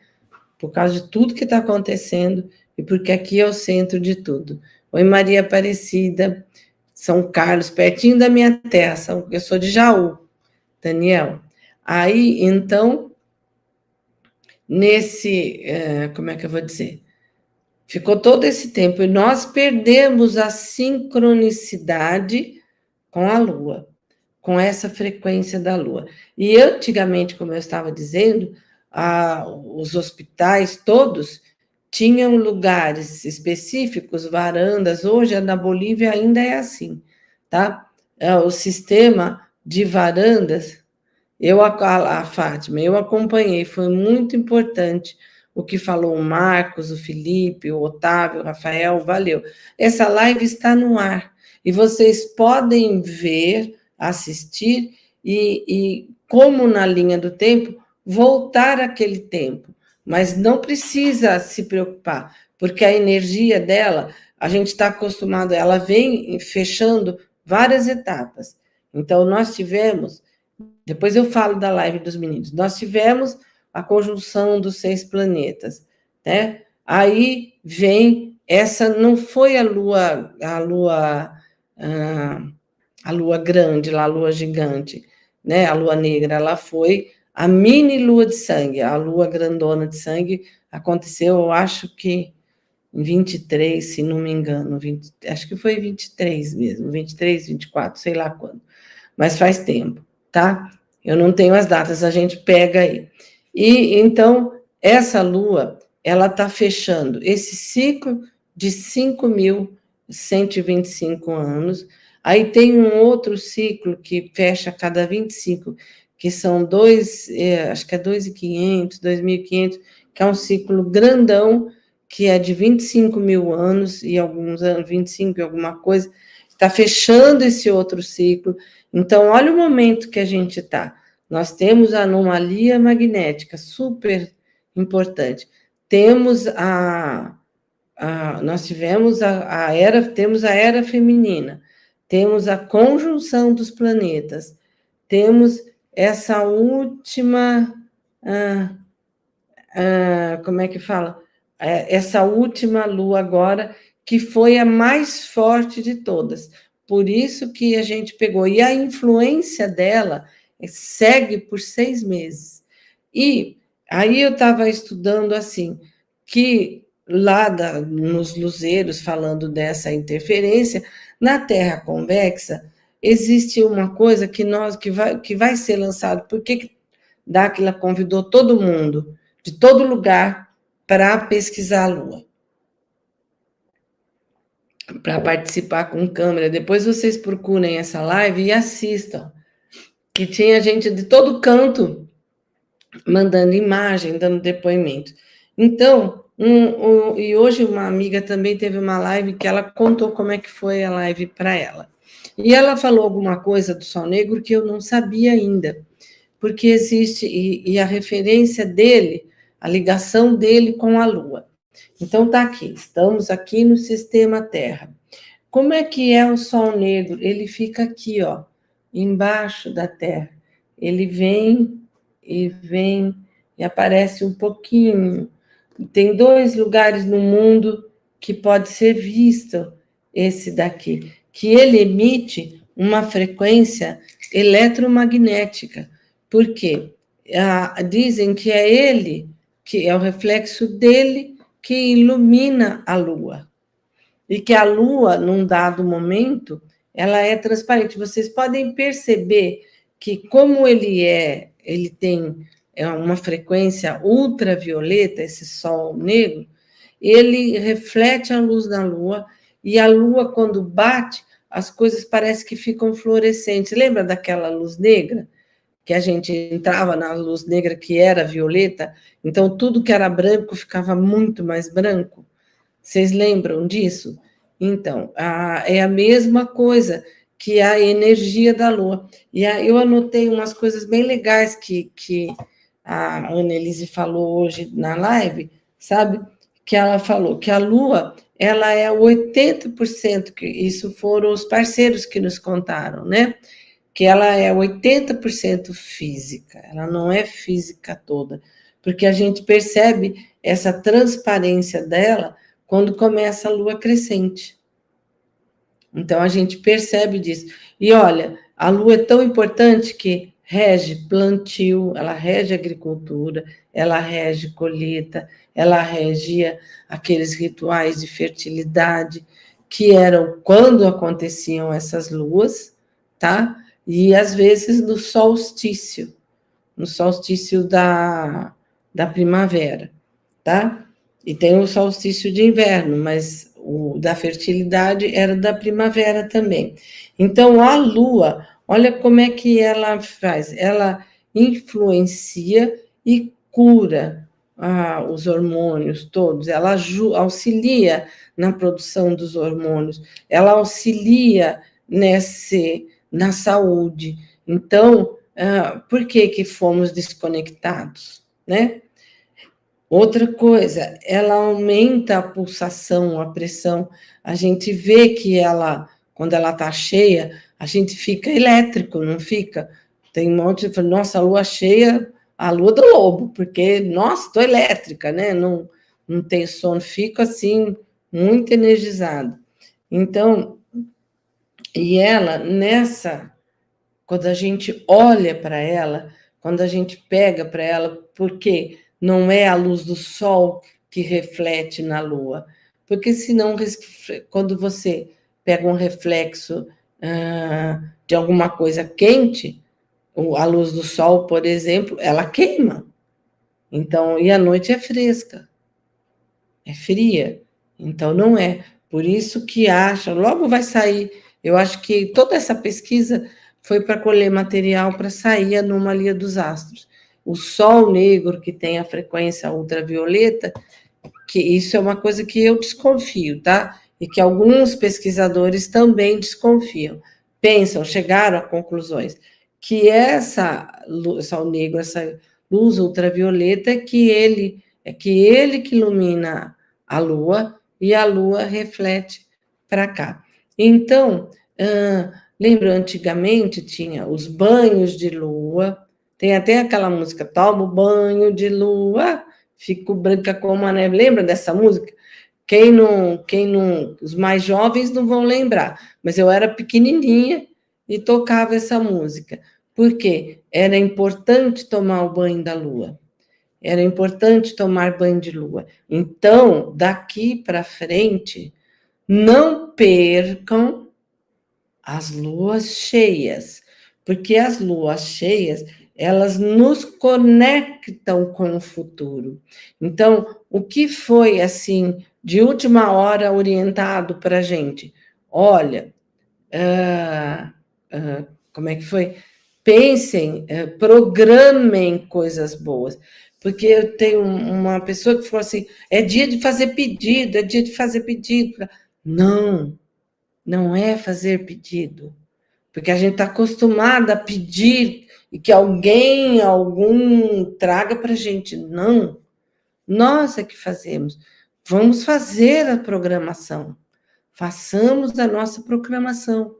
Por causa de tudo que está acontecendo e porque aqui é o centro de tudo. Oi, Maria Aparecida, São Carlos, pertinho da minha terra, eu sou de Jaú, Daniel. Aí, então, como é que eu vou dizer? Ficou todo esse tempo e nós perdemos a sincronicidade com a Lua, com essa frequência da Lua. E antigamente, como eu estava dizendo, os hospitais todos tinham lugares específicos, varandas. Hoje, na Bolívia, ainda é assim, tá? O sistema de varandas, a Fátima, eu acompanhei, foi muito importante o que falou o Marcos, o Felipe, o Otávio, o Rafael, valeu. Essa live está no ar, e vocês podem ver, assistir, e como na linha do tempo, voltar àquele tempo. Mas não precisa se preocupar, porque a energia dela, a gente está acostumado, ela vem fechando várias etapas. Então, nós tivemos, depois eu falo da live dos meninos, nós tivemos a conjunção dos 6 planetas, né? Aí vem essa, não foi a lua grande, a lua gigante, né? A lua negra, ela foi a mini lua de sangue, a lua grandona de sangue aconteceu, eu acho que em 23, se não me engano, acho que foi 23 mesmo, 23, 24, sei lá quando, mas faz tempo, tá? Eu não tenho as datas, a gente pega aí. E então, essa lua, ela está fechando esse ciclo de 5.125 anos. Aí tem um outro ciclo que fecha a cada 25, que são acho que é 2.500, 2.500, que é um ciclo grandão, que é de 25.000 anos, e alguns anos, 25 e alguma coisa, está fechando esse outro ciclo. Então, olha o momento que a gente está. Nós temos a anomalia magnética, super importante. Temos nós tivemos temos a era feminina, temos a conjunção dos planetas, temos essa última, como é que fala? Essa última lua agora, que foi a mais forte de todas. Por isso que a gente pegou. E a influência dela segue por 6 meses. E aí eu estava estudando assim, que lá nos luzeiros, falando dessa interferência, na Terra convexa, existe uma coisa que vai ser lançado. Por que Dáquila convidou todo mundo, de todo lugar, para pesquisar a Lua? Para participar com câmera. Depois vocês procurem essa live e assistam. Que tinha gente de todo canto mandando imagem, dando depoimento. Então, e hoje uma amiga também teve uma live que ela contou como é que foi a live para ela. E ela falou alguma coisa do Sol Negro que eu não sabia ainda, porque existe, e a referência dele, a ligação dele com a Lua. Então tá aqui, estamos aqui no sistema Terra. Como é que é o Sol negro? Ele fica aqui, ó, embaixo da Terra. Ele vem e aparece um pouquinho. Tem 2 lugares no mundo que pode ser visto esse daqui, que ele emite uma frequência eletromagnética. Por quê? Dizem que é ele, que é o reflexo dele que ilumina a Lua. E que a Lua, num dado momento, ela é transparente. Vocês podem perceber que, como ele tem uma frequência ultravioleta, esse Sol negro, ele reflete a luz da Lua, e a Lua, quando bate, as coisas parecem que ficam fluorescentes. Lembra daquela luz negra? Que a gente entrava na luz negra que era violeta, então tudo que era branco ficava muito mais branco. Vocês lembram disso? Então, é a mesma coisa que a energia da Lua. E eu anotei umas coisas bem legais que a Annelise falou hoje na live, sabe? Que ela falou que a Lua, ela é 80%, que isso foram os parceiros que nos contaram, né? Que ela é 80% física, ela não é física toda, porque a gente percebe essa transparência dela quando começa a lua crescente. Então, a gente percebe disso. E olha, a lua é tão importante que rege plantio, ela rege agricultura, ela rege colheita, ela regia aqueles rituais de fertilidade que eram quando aconteciam essas luas, tá? E às vezes no solstício da primavera, tá? E tem o solstício de inverno, mas o da fertilidade era da primavera também. Então, a Lua, olha como é que ela faz. Ela influencia e cura os hormônios todos. Ela auxilia na produção dos hormônios. Ela auxilia na saúde. Então, por que fomos desconectados, né? Outra coisa, ela aumenta a pulsação, a pressão. A gente vê que ela, quando ela está cheia, a gente fica elétrico, não fica? Tem um monte de... Nossa, a lua cheia, a lua do lobo, porque, nossa, estou elétrica, né? Não tenho sono, fico assim, muito energizado. Então, e ela, quando a gente olha para ela, quando a gente pega para ela, porque não é a luz do sol que reflete na lua, porque senão, quando você pega um reflexo de alguma coisa quente, a luz do sol, por exemplo, ela queima. Então, e a noite é fresca, é fria, então não é. Por isso que logo vai sair, eu acho que toda essa pesquisa foi para colher material para sair a anomalia dos astros. O Sol negro, que tem a frequência ultravioleta, que isso é uma coisa que eu desconfio, tá? E que alguns pesquisadores também desconfiam. Chegaram a conclusões que Sol negro, essa luz ultravioleta, é que ele que ilumina a Lua, e a Lua reflete para cá. Então, lembra, antigamente tinha os banhos de lua, tem até aquela música, tomo banho de lua, fico branca como a neve. Lembra dessa música? Os mais jovens não vão lembrar, mas eu era pequenininha e tocava essa música. Por quê? Era importante tomar o banho da lua. Era importante tomar banho de lua. Então, daqui para frente, não percam as luas cheias, porque as luas cheias, elas nos conectam com o futuro. Então, o que foi, assim, de última hora orientado para a gente? Olha, como é que foi? Pensem, programem coisas boas. Porque eu tenho uma pessoa que falou assim, é dia de fazer pedido, é dia de fazer pedido. Não é fazer pedido. Porque a gente está acostumada a pedir e que algum traga para a gente. Não. Nós é que fazemos. vamos fazer a programação. Façamos a nossa programação,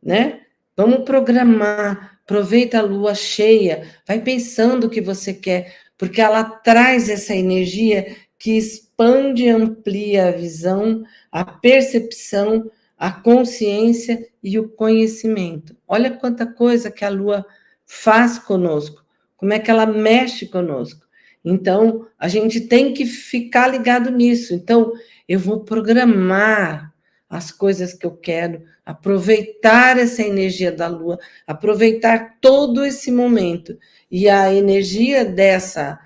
né? Vamos programar, aproveita a lua cheia, vai pensando o que você quer, porque ela traz essa energia que expande e amplia a visão, a percepção, a consciência e o conhecimento. Olha quanta coisa que a lua faz conosco, como é que ela mexe conosco. Então, a gente tem que ficar ligado nisso. Então, eu vou programar as coisas que eu quero, aproveitar essa energia da lua, aproveitar todo esse momento. E a energia dessa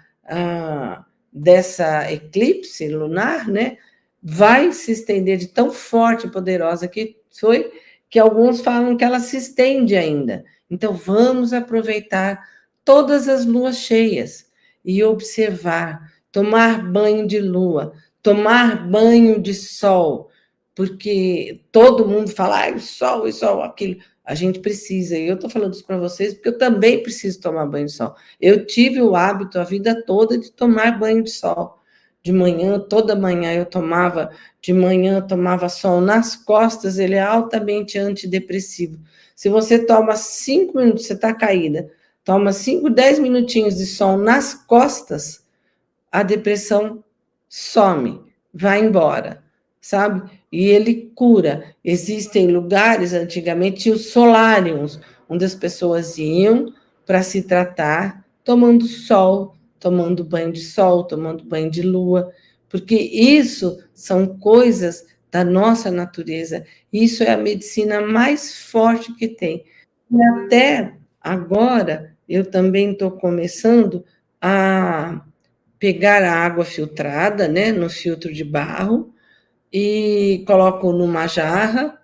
eclipse lunar, né, vai se estender de tão forte e poderosa que foi, que alguns falam que ela se estende ainda. Então, vamos aproveitar todas as luas cheias e observar, tomar banho de lua, tomar banho de sol, porque todo mundo fala, o sol, aquilo. A gente precisa, e eu estou falando isso para vocês, porque eu também preciso tomar banho de sol. Eu tive o hábito a vida toda de tomar banho de sol. De manhã, toda manhã eu tomava, de manhã eu tomava sol nas costas, ele é altamente antidepressivo. Se você toma 5 minutos, você está caída, toma 5, 10 minutinhos de sol nas costas, a depressão some, vai embora, sabe? E ele cura. Existem lugares, antigamente, tinha os solários, onde as pessoas iam para se tratar, tomando sol, tomando banho de sol, tomando banho de lua, porque isso são coisas da nossa natureza. Isso é a medicina mais forte que tem. E até agora, eu também estou começando a pegar a água filtrada, né, no filtro de barro, e coloco numa jarra,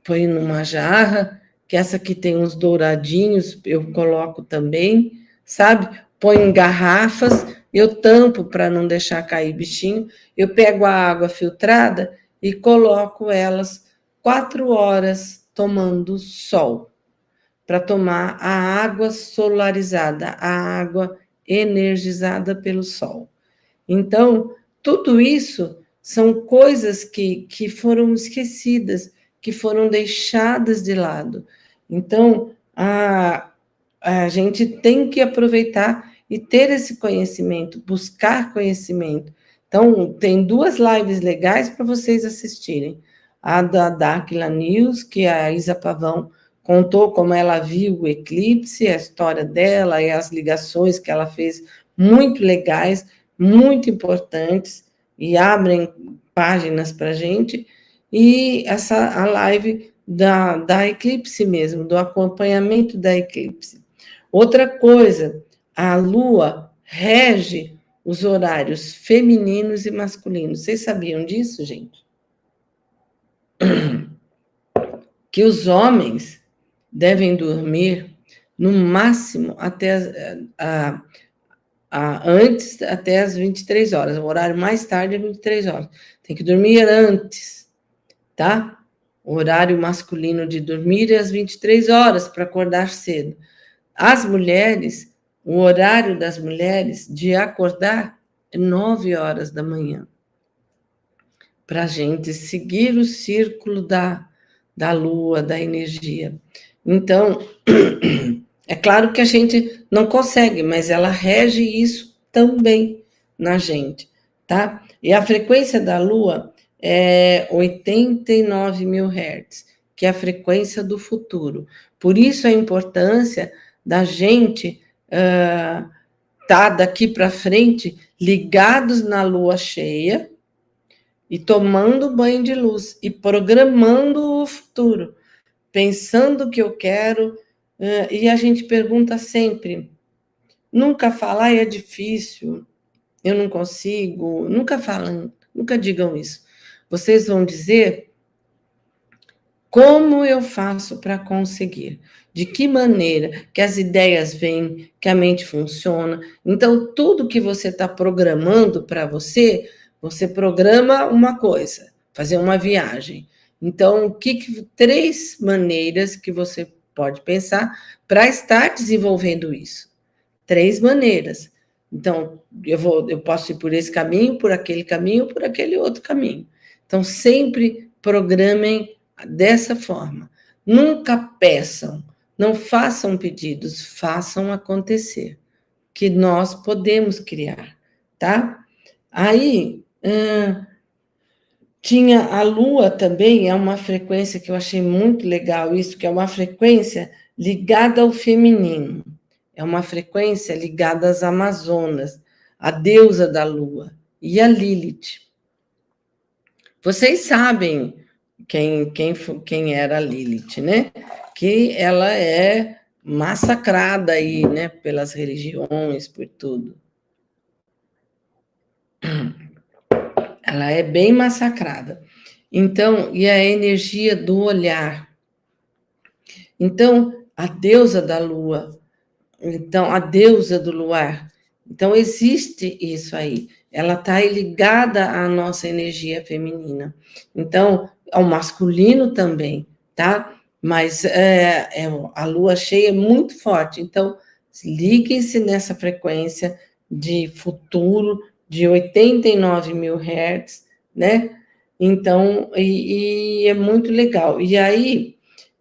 põe numa jarra, que essa aqui tem uns douradinhos, eu coloco também, sabe? Põe em garrafas, eu tampo para não deixar cair bichinho, eu pego a água filtrada e coloco elas 4 horas tomando sol, para tomar a água solarizada, a água energizada pelo sol. Então, tudo isso são coisas que foram esquecidas, que foram deixadas de lado. Então, a gente tem que aproveitar e ter esse conhecimento, buscar conhecimento. Então, tem 2 lives legais para vocês assistirem. A da Dáquila News, que a Isa Pavão contou como ela viu o eclipse, a história dela e as ligações que ela fez, muito legais, muito importantes, e abrem páginas para a gente, e a live da eclipse mesmo, do acompanhamento da eclipse. Outra coisa, a lua rege os horários femininos e masculinos. Vocês sabiam disso, gente? Que os homens devem dormir no máximo até antes, até as 23 horas. O horário mais tarde é 23 horas. Tem que dormir antes, tá? O horário masculino de dormir é às 23 horas, para acordar cedo. As mulheres, o horário das mulheres de acordar é 9 horas da manhã. Para a gente seguir o círculo da lua, da energia. Então, é claro que a gente não consegue, mas ela rege isso também na gente, tá? E a frequência da lua é 89.000 Hz, que é a frequência do futuro. Por isso a importância da gente tá daqui para frente ligados na lua cheia e tomando banho de luz e programando o futuro, pensando o que eu quero. E a gente pergunta sempre, nunca falar é difícil, eu não consigo, nunca falam, nunca digam isso. Vocês vão dizer como eu faço para conseguir, de que maneira que as ideias vêm, que a mente funciona. Então, tudo que você está programando para você programa uma coisa, fazer uma viagem. Então, 3 maneiras que você pode pensar para estar desenvolvendo isso. 3 maneiras. Então, eu posso ir por esse caminho, por aquele outro caminho. Então, sempre programem dessa forma. Nunca peçam, não façam pedidos, façam acontecer, que nós podemos criar, tá? Aí, tinha a Lua também, é uma frequência que eu achei muito legal isso, que é uma frequência ligada ao feminino. É uma frequência ligada às Amazonas, a deusa da Lua, e a Lilith. Vocês sabem quem era a Lilith, né? Que ela é massacrada aí, né? Pelas religiões, por tudo. Ela é bem massacrada. Então, e a energia do olhar. Então, a deusa da lua, então, a deusa do luar. Então, existe isso aí. Ela está ligada à nossa energia feminina. Então, ao masculino também, tá? Mas a lua cheia é muito forte. Então, liguem-se nessa frequência de futuro de 89 mil hertz, né? Então, e é muito legal. E aí,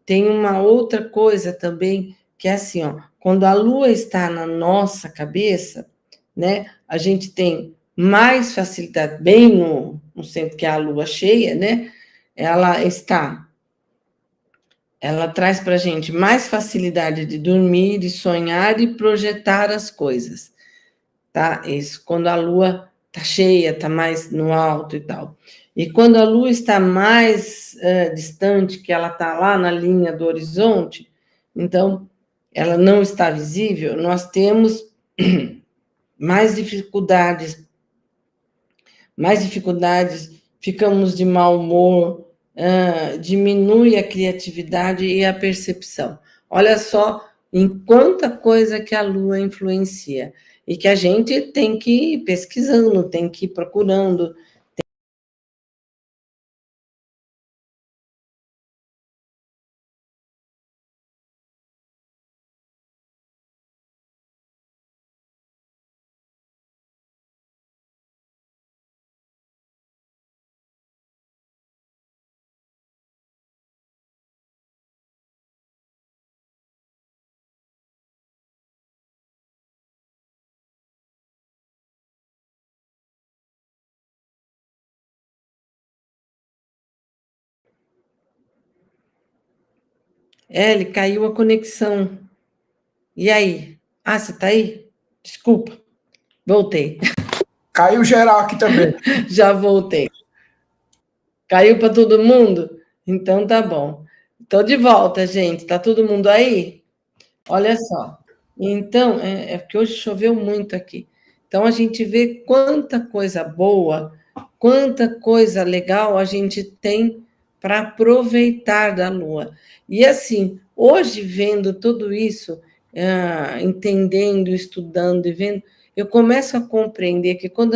tem uma outra coisa também, que é assim, ó, quando a lua está na nossa cabeça, né, a gente tem mais facilidade, bem no centro que é a lua cheia, né, ela traz para a gente mais facilidade de dormir, de sonhar e projetar as coisas, tá? Isso, quando a lua está cheia, está mais no alto e tal. E quando a lua está mais distante, que ela está lá na linha do horizonte, então ela não está visível, nós temos mais dificuldades, ficamos de mau humor, diminui a criatividade e a percepção. Olha só em quanta coisa que a lua influencia, e que a gente tem que ir pesquisando, tem que ir procurando. Ele caiu a conexão. E aí? Ah, você está aí? Desculpa, voltei. Caiu geral aqui também. Já voltei. Caiu para todo mundo? Então tá bom. Estou de volta, gente. Tá todo mundo aí? Olha só. Então, é porque hoje choveu muito aqui. Então, a gente vê quanta coisa boa, quanta coisa legal a gente tem para aproveitar da Lua. E assim, hoje, vendo tudo isso, entendendo, estudando e vendo, eu começo a compreender que quando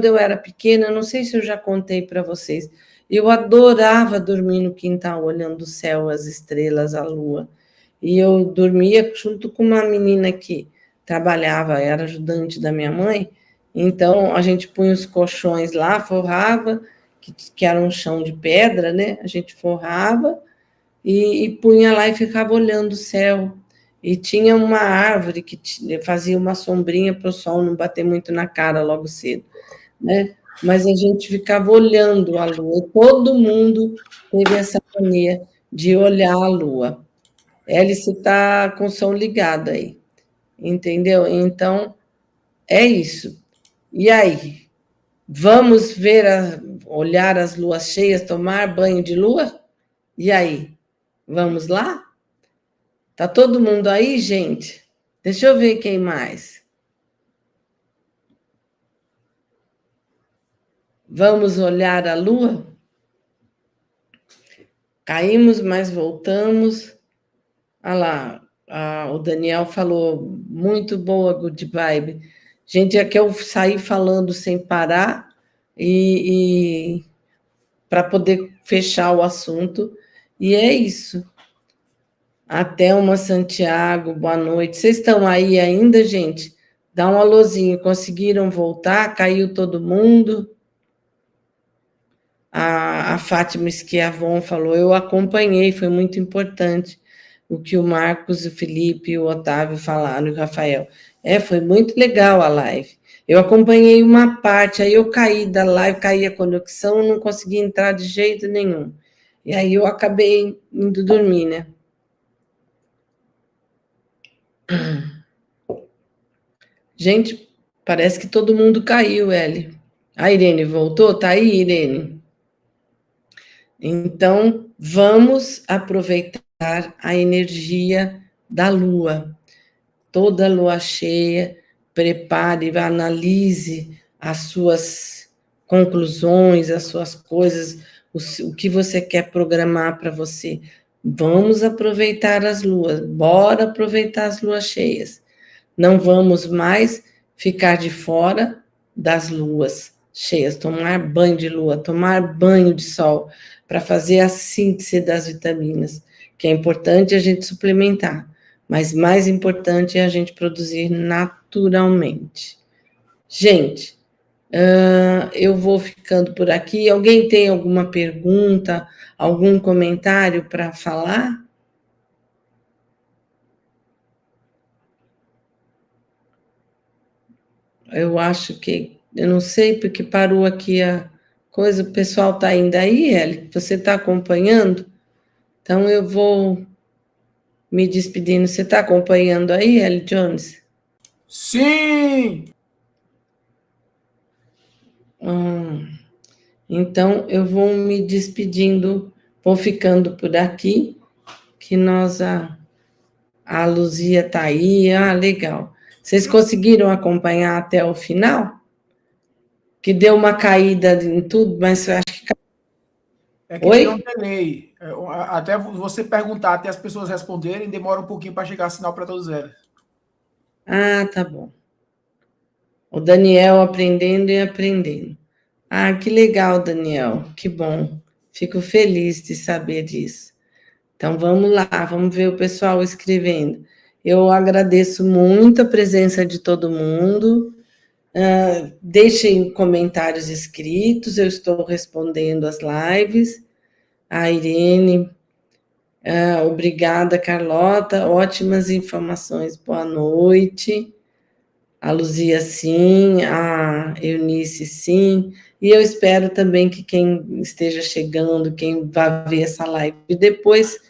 eu era pequena, eu não sei se eu já contei para vocês, eu adorava dormir no quintal, olhando o céu, as estrelas, a lua. E eu dormia junto com uma menina que trabalhava, era ajudante da minha mãe, então a gente punha os colchões lá, forrava, que era um chão de pedra, né? A gente forrava e punha lá e ficava olhando o céu. E tinha uma árvore que fazia uma sombrinha para o sol não bater muito na cara logo cedo, né? Mas a gente ficava olhando a lua, e todo mundo teve essa mania de olhar a lua. Hélice está com o som ligado aí, entendeu? Então, é isso. E aí? Vamos olhar as luas cheias, tomar banho de lua? E aí? Vamos lá? Tá todo mundo aí, gente? Deixa eu ver quem mais. Vamos olhar a lua? Caímos, mas voltamos. Olha lá, o Daniel falou, muito boa, good vibe. Gente, é que eu saí falando sem parar e para poder fechar o assunto. E é isso. Até uma Santiago, boa noite. Vocês estão aí ainda, gente? Dá um alôzinho. Conseguiram voltar? Caiu todo mundo? A Fátima Esquiavon falou, eu acompanhei, foi muito importante o que o Marcos, o Felipe e o Otávio falaram, e o Rafael. Foi muito legal a live. Eu acompanhei uma parte, aí eu caí da live, caí a conexão, não consegui entrar de jeito nenhum. E aí eu acabei indo dormir, né? Gente, parece que todo mundo caiu, Eli. A Irene voltou? Tá aí, Irene? Então, vamos aproveitar a energia da Lua. Toda lua cheia, prepare, analise as suas conclusões, as suas coisas, o que você quer programar para você. Vamos aproveitar as luas, bora aproveitar as luas cheias. Não vamos mais ficar de fora das luas cheias, tomar banho de lua, tomar banho de sol, para fazer a síntese das vitaminas, que é importante a gente suplementar, mas mais importante é a gente produzir naturalmente. Gente, eu vou ficando por aqui. Alguém tem alguma pergunta, algum comentário para falar? Eu acho que, eu não sei porque parou aqui a coisa, o pessoal está ainda aí, Eli? Você está acompanhando? Então eu vou me despedindo. Você está acompanhando aí, Eli Jones? Sim! Então eu vou me despedindo, vou ficando por aqui, que nós, a Luzia está aí, legal. Vocês conseguiram acompanhar até o final? Que deu uma caída em tudo, mas eu acho que... É que Oi? tem um delay. Até você perguntar, até as pessoas responderem, demora um pouquinho para chegar sinal para todos eles. Tá bom. O Daniel aprendendo e aprendendo. Que legal, Daniel, que bom. Fico feliz de saber disso. Então, vamos lá, vamos ver o pessoal escrevendo. Eu agradeço muito a presença de todo mundo. Deixem comentários escritos, eu estou respondendo as lives. A Irene, obrigada, Carlota, ótimas informações, boa noite. A Luzia, sim, a Eunice, sim, e eu espero também que quem esteja chegando, quem vai ver essa live depois,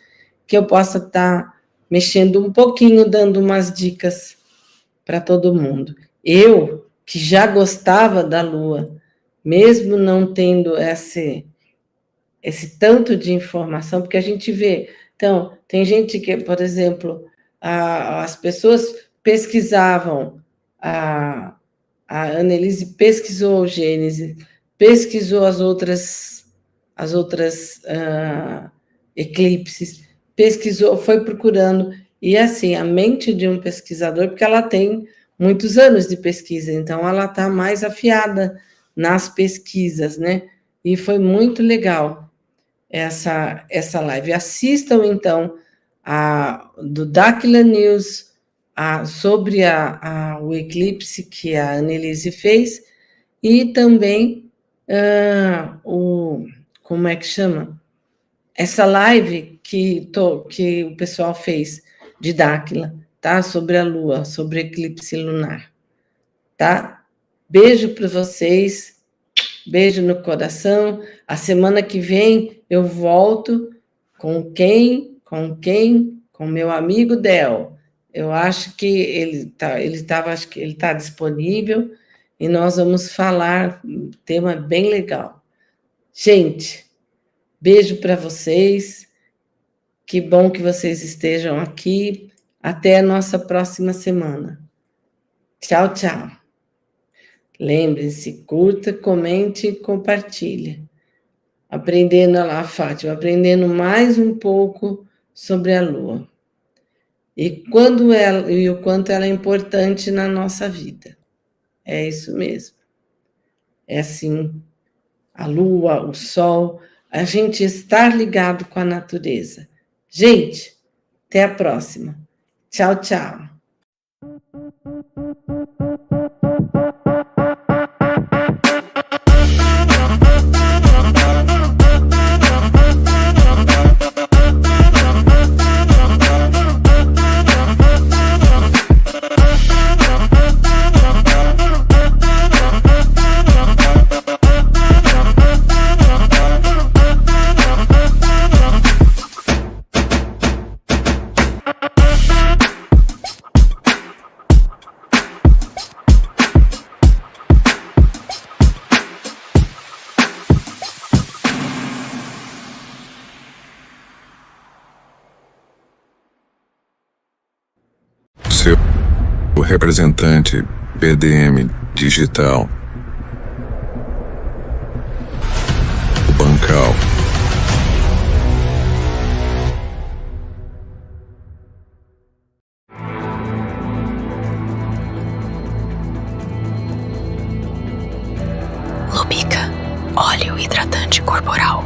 que eu possa estar mexendo um pouquinho, dando umas dicas para todo mundo. Eu, que já gostava da Lua, mesmo não tendo esse tanto de informação, porque a gente vê, então, tem gente que, por exemplo, as pessoas pesquisavam, a Annelise pesquisou o Gênesis, pesquisou as outras eclipses, pesquisou, foi procurando, e assim, a mente de um pesquisador, porque ela tem muitos anos de pesquisa, então ela está mais afiada nas pesquisas, né? E foi muito legal essa live. Assistam, então, do Dáquila News, sobre o eclipse que a Annelise fez, e também como é que chama? Essa live que o pessoal fez de Dáquila, tá? Sobre a Lua, sobre o eclipse lunar, tá? Beijo para vocês, beijo no coração. A semana que vem eu volto com quem? Com meu amigo Del. Eu acho que ele está disponível e nós vamos falar um tema bem legal. Gente, beijo para vocês. Que bom que vocês estejam aqui. Até a nossa próxima semana. Tchau, tchau. Lembre-se, curta, comente e compartilhe. Aprendendo lá, Fátima, aprendendo mais um pouco sobre a Lua. E o quanto ela é importante na nossa vida. É isso mesmo. É assim, a Lua, o Sol, a gente estar ligado com a natureza. Gente, até a próxima. Tchau, tchau. representante BDM Digital. Bancal. Lubica, óleo hidratante corporal.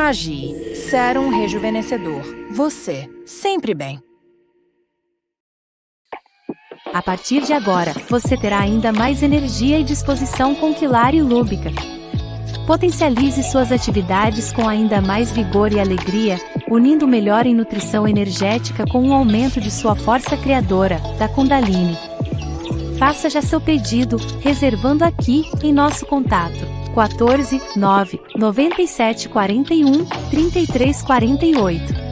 Cagi, sérum rejuvenescedor. Você, sempre bem. A partir de agora, você terá ainda mais energia e disposição com Quilari Lúbica. Potencialize suas atividades com ainda mais vigor e alegria, unindo o melhor em nutrição energética com um aumento de sua força criadora, da Kundalini. Faça já seu pedido, reservando aqui, em nosso contato, 14 9 97 41 33 48.